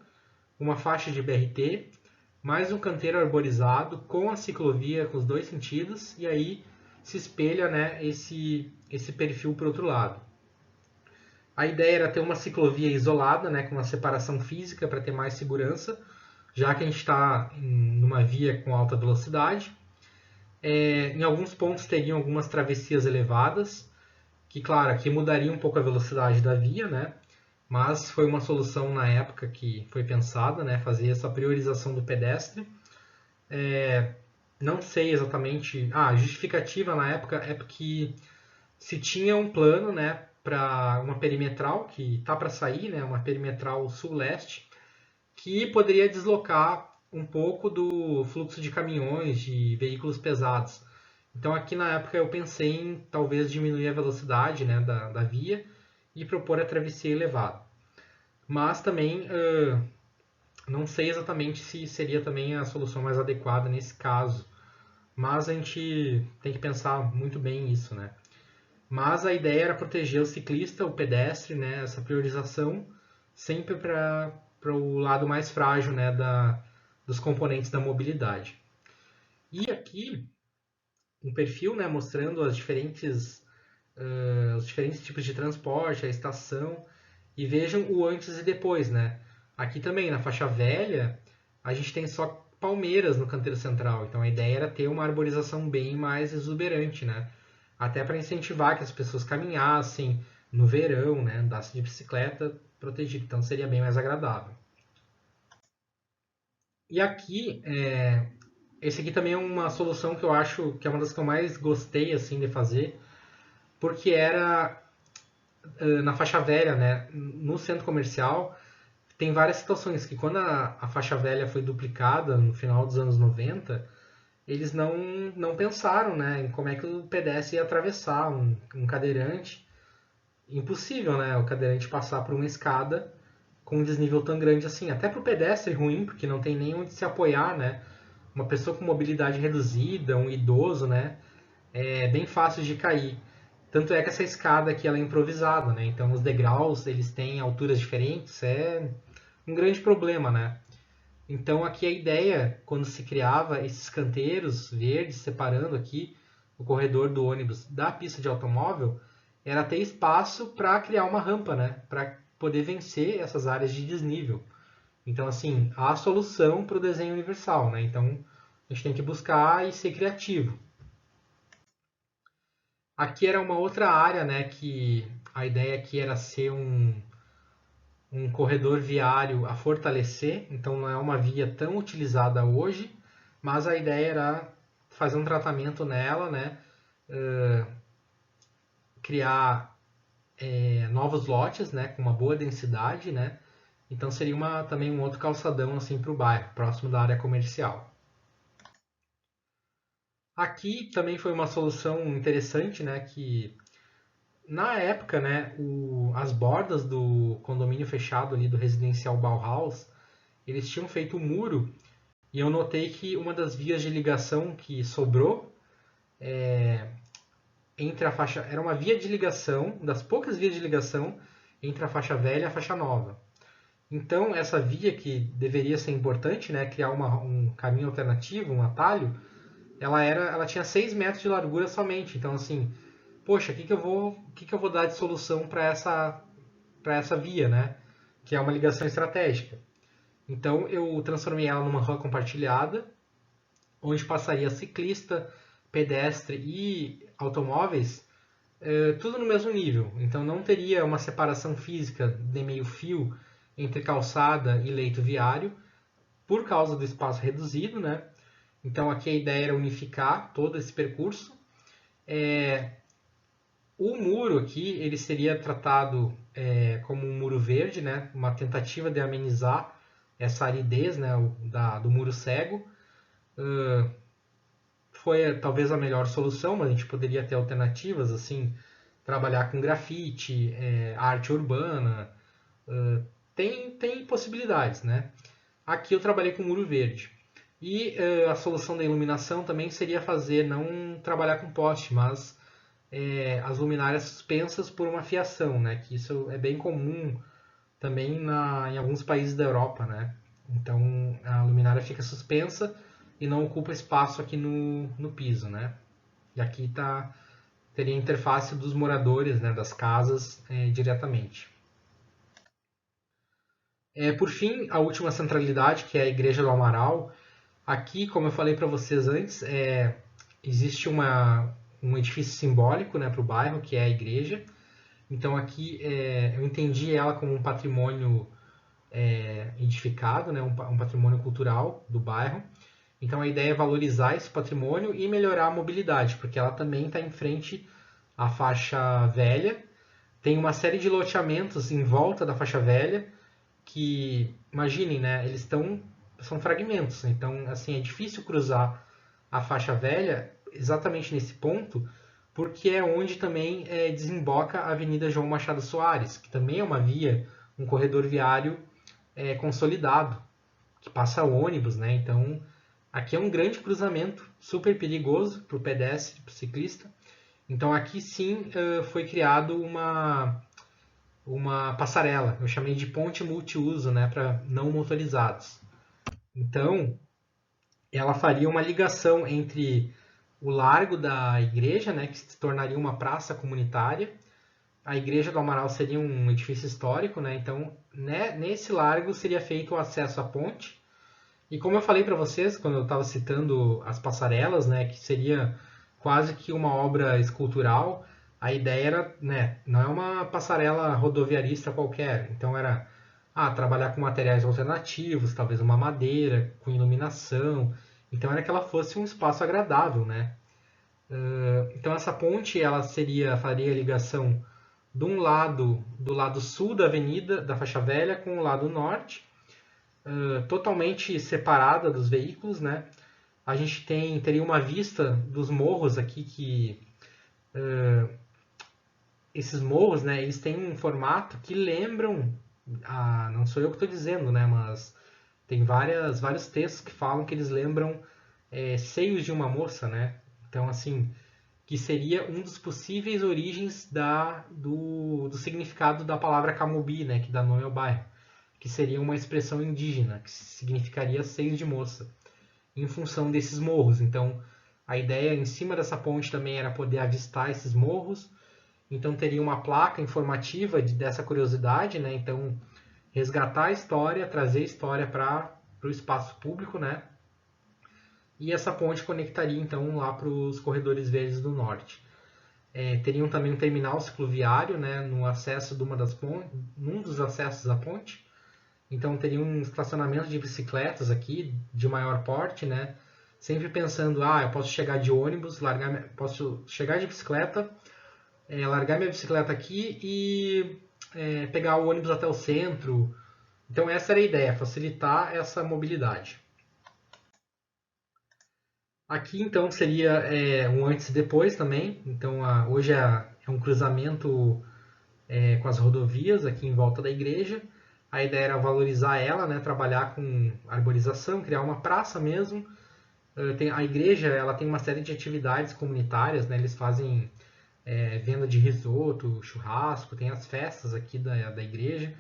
uma faixa de BRT, mais um canteiro arborizado com a ciclovia com os dois sentidos, e aí se espelha, né, esse perfil para o outro lado. A ideia era ter uma ciclovia isolada, né, com uma separação física para ter mais segurança, já que a gente está em uma via com alta velocidade. Em alguns pontos teriam algumas travessias elevadas, que, claro, aqui mudaria um pouco a velocidade da via, né? Mas foi uma solução na época que foi pensada, né? Fazer essa priorização do pedestre. Não sei exatamente. A justificativa na época é porque se tinha um plano, né, para uma perimetral que tá para sair, né, uma perimetral sul-leste, que poderia deslocar um pouco do fluxo de caminhões, de veículos pesados. Então aqui na época eu pensei em talvez diminuir a velocidade, né, da via e propor a travessia elevada. Mas também não sei exatamente se seria também a solução mais adequada nesse caso. Mas a gente tem que pensar muito bem nisso, né? Mas a ideia era proteger o ciclista, o pedestre, né? Essa priorização sempre para o lado mais frágil, né? Dos componentes da mobilidade. E aqui um perfil, né? Mostrando os diferentes tipos de transporte, a estação, e vejam o antes e depois, né? Aqui também, na faixa velha, a gente tem só palmeiras no canteiro central, então a ideia era ter uma arborização bem mais exuberante, né? Até para incentivar que as pessoas caminhassem no verão, né? Andassem de bicicleta protegido, então seria bem mais agradável. E aqui, esse aqui também é uma solução que eu acho que é uma das que eu mais gostei assim de fazer, porque era na faixa velha, né? No centro comercial, tem várias situações que quando a faixa velha foi duplicada no final dos anos 90, eles não pensaram, né, em como é que o pedestre ia atravessar um cadeirante. Impossível, né, o cadeirante passar por uma escada com um desnível tão grande assim. Até para o pedestre é ruim, porque não tem nem onde se apoiar, né? Uma pessoa com mobilidade reduzida, um idoso, né, é bem fácil de cair. Tanto é que essa escada aqui ela é improvisada, né? Então os degraus eles têm alturas diferentes, é um grande problema, né? Então aqui a ideia, quando se criava esses canteiros verdes separando aqui o corredor do ônibus da pista de automóvel, era ter espaço para criar uma rampa, né? Para poder vencer essas áreas de desnível. Então assim, há a solução para o desenho universal, né? Então a gente tem que buscar e ser criativo. Aqui era uma outra área, né? Que a ideia aqui era ser um corredor viário a fortalecer, então não é uma via tão utilizada hoje, mas a ideia era fazer um tratamento nela, né? Criar novos lotes, né? Com uma boa densidade, né? Então seria também um outro calçadão assim para o bairro, próximo da área comercial. Aqui também foi uma solução interessante, né? Que na época, né? As bordas do condomínio fechado ali do residencial Bauhaus, eles tinham feito um muro. E eu notei que uma das vias de ligação que sobrou entre a faixa. Era uma via de ligação, das poucas vias de ligação entre a faixa velha e a faixa nova. Então, essa via que deveria ser importante, né, criar um caminho alternativo, um atalho, ela tinha 6 metros de largura somente. Então, assim, poxa, que eu vou dar de solução para essa via, né? Que é uma ligação estratégica. Então eu transformei ela numa rua compartilhada, onde passaria ciclista, pedestre e automóveis, tudo no mesmo nível. Então não teria uma separação física de meio fio entre calçada e leito viário, por causa do espaço reduzido, né? Então aqui a ideia era unificar todo esse percurso. O muro aqui ele seria tratado como um muro verde, né? Uma tentativa de amenizar essa aridez, né? Do muro cego. Foi talvez a melhor solução, mas a gente poderia ter alternativas, assim, trabalhar com grafite, arte urbana, tem possibilidades, né? Aqui eu trabalhei com muro verde. E a solução da iluminação também seria fazer, não trabalhar com poste, mas as luminárias suspensas por uma fiação, né? Que isso é bem comum também em alguns países da Europa, né? Então a luminária fica suspensa e não ocupa espaço aqui no piso, né? E aqui teria a interface dos moradores, né, das casas diretamente. Por fim, a última centralidade, que é a Igreja do Amaral. Aqui, como eu falei para vocês antes, existe um edifício simbólico, né, para o bairro, que é a igreja. Então aqui eu entendi ela como um patrimônio edificado, né, um patrimônio cultural do bairro. Então a ideia é valorizar esse patrimônio e melhorar a mobilidade, porque ela também está em frente à faixa velha. Tem uma série de loteamentos em volta da faixa velha que, imaginem, né, são fragmentos. Então, assim, é difícil cruzar a faixa velha exatamente nesse ponto, porque é onde também desemboca a Avenida João Machado Soares, que também é uma via, um corredor viário consolidado, que passa ônibus, né? Então, aqui é um grande cruzamento, super perigoso para o pedestre, para o ciclista. Então, aqui sim foi criado uma passarela, eu chamei de ponte multiuso, né, para não motorizados. Então, ela faria uma ligação entre o largo da igreja, né, que se tornaria uma praça comunitária. A igreja do Amaral seria um edifício histórico, né, então nesse largo seria feito o acesso à ponte. E como eu falei para vocês, quando eu estava citando as passarelas, né, que seria quase que uma obra escultural, a ideia era, né, não é uma passarela rodoviarista qualquer, então era trabalhar com materiais alternativos, talvez uma madeira, com iluminação, então era que ela fosse um espaço agradável, né? Então essa ponte ela faria a ligação de um lado, do lado sul da avenida, da faixa velha, com o lado norte, totalmente separada dos veículos, né? A gente teria uma vista dos morros aqui que esses morros, né? Eles têm um formato que lembram, não sou eu que estou dizendo, né? Mas tem vários textos que falam que eles lembram seios de uma moça, né? Então assim, que seria um dos possíveis origens do significado da palavra Camobi, né? Que dá nome ao bairro, que seria uma expressão indígena, que significaria seios de moça, em função desses morros. Então, a ideia em cima dessa ponte também era poder avistar esses morros. Então, teria uma placa informativa dessa curiosidade, né? Então, resgatar a história, trazer a história para o espaço público, né? E essa ponte conectaria, então, lá para os corredores verdes do norte. Teriam também um terminal cicloviário, né? No acesso de num dos acessos à ponte. Então teria um estacionamento de bicicletas aqui de maior porte, né? Sempre pensando, eu posso chegar de ônibus, posso chegar de bicicleta, largar minha bicicleta aqui e pegar o ônibus até o centro. Então essa era a ideia, facilitar essa mobilidade. Aqui então seria um antes e depois também. Então hoje é um cruzamento com as rodovias aqui em volta da igreja. A ideia era valorizar ela, né, trabalhar com arborização, criar uma praça mesmo. A igreja ela tem uma série de atividades comunitárias, né, eles fazem venda de risoto, churrasco, tem as festas aqui da igreja.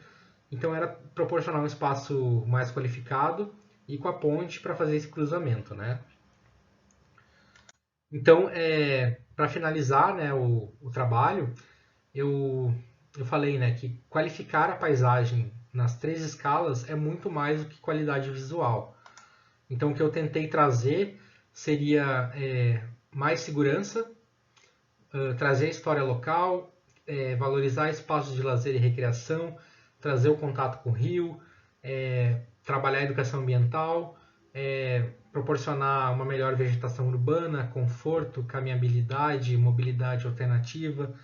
Então era proporcionar um espaço mais qualificado e com a ponte para fazer esse cruzamento, né? Então, para finalizar, né, o trabalho, eu falei, né, que qualificar a paisagem nas 3 escalas é muito mais do que qualidade visual. Então, o que eu tentei trazer seria mais segurança, trazer a história local, valorizar espaços de lazer e recreação, trazer o contato com o rio, trabalhar a educação ambiental, proporcionar uma melhor vegetação urbana, conforto, caminhabilidade, mobilidade alternativa,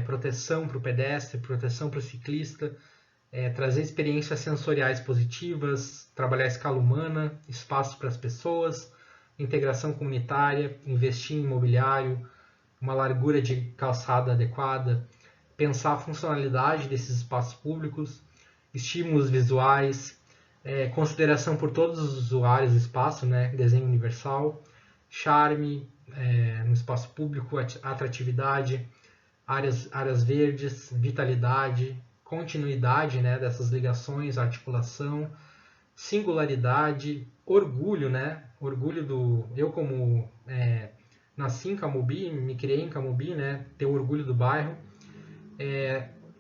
proteção para o pedestre, proteção para o ciclista, trazer experiências sensoriais positivas, trabalhar a escala humana, espaço para as pessoas, integração comunitária, investir em imobiliário, uma largura de calçada adequada, pensar a funcionalidade desses espaços públicos, estímulos visuais, consideração por todos os usuários do espaço, né? Desenho universal, charme no espaço público, atratividade, áreas verdes, vitalidade, continuidade, né, dessas ligações, articulação, singularidade, orgulho, né? Orgulho eu como nasci em Camobi, me criei em Camobi, né? Ter orgulho do bairro,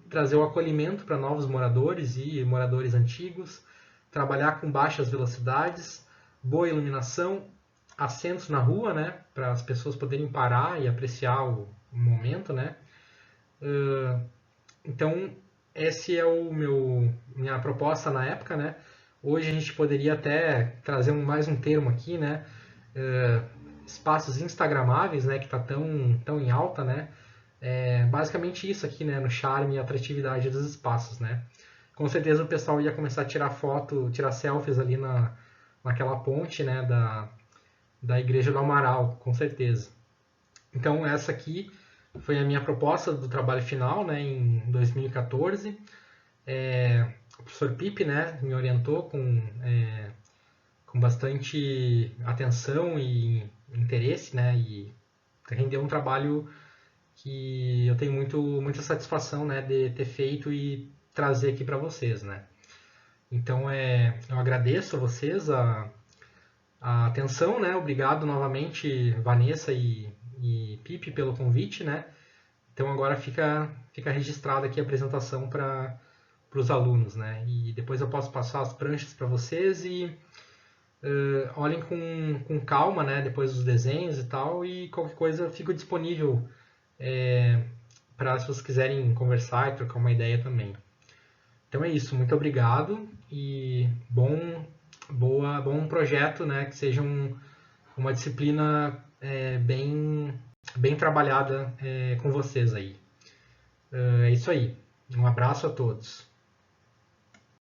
trazer o acolhimento para novos moradores e moradores antigos, trabalhar com baixas velocidades, boa iluminação, assentos na rua, né? Para as pessoas poderem parar e apreciar o momento, né? Então, esse é minha proposta na época, né? Hoje a gente poderia até trazer mais um termo aqui, né? Espaços instagramáveis, né? Que está tão em alta, né? Basicamente isso aqui, né? No charme e atratividade dos espaços, né? Com certeza o pessoal ia começar a tirar foto, tirar selfies ali naquela ponte, né? Da Igreja do Amaral, com certeza. Então essa aqui foi a minha proposta do trabalho final, né, em 2014. O professor Pipe, né, me orientou com bastante atenção e interesse, né, e rendeu um trabalho que eu tenho muita satisfação, né, de ter feito e trazer aqui para vocês, né. Então eu agradeço a vocês a atenção, né, obrigado novamente Vanessa e Pipe pelo convite, né. Então agora fica registrada aqui a apresentação para os alunos, né? E depois eu posso passar as pranchas para vocês e olhem com calma, né? Depois dos desenhos e tal, e qualquer coisa eu fico disponível para se vocês quiserem conversar e trocar uma ideia também. Então é isso, muito obrigado e bom projeto, né? Que seja uma disciplina bem trabalhada com vocês aí. É isso aí. Um abraço a todos.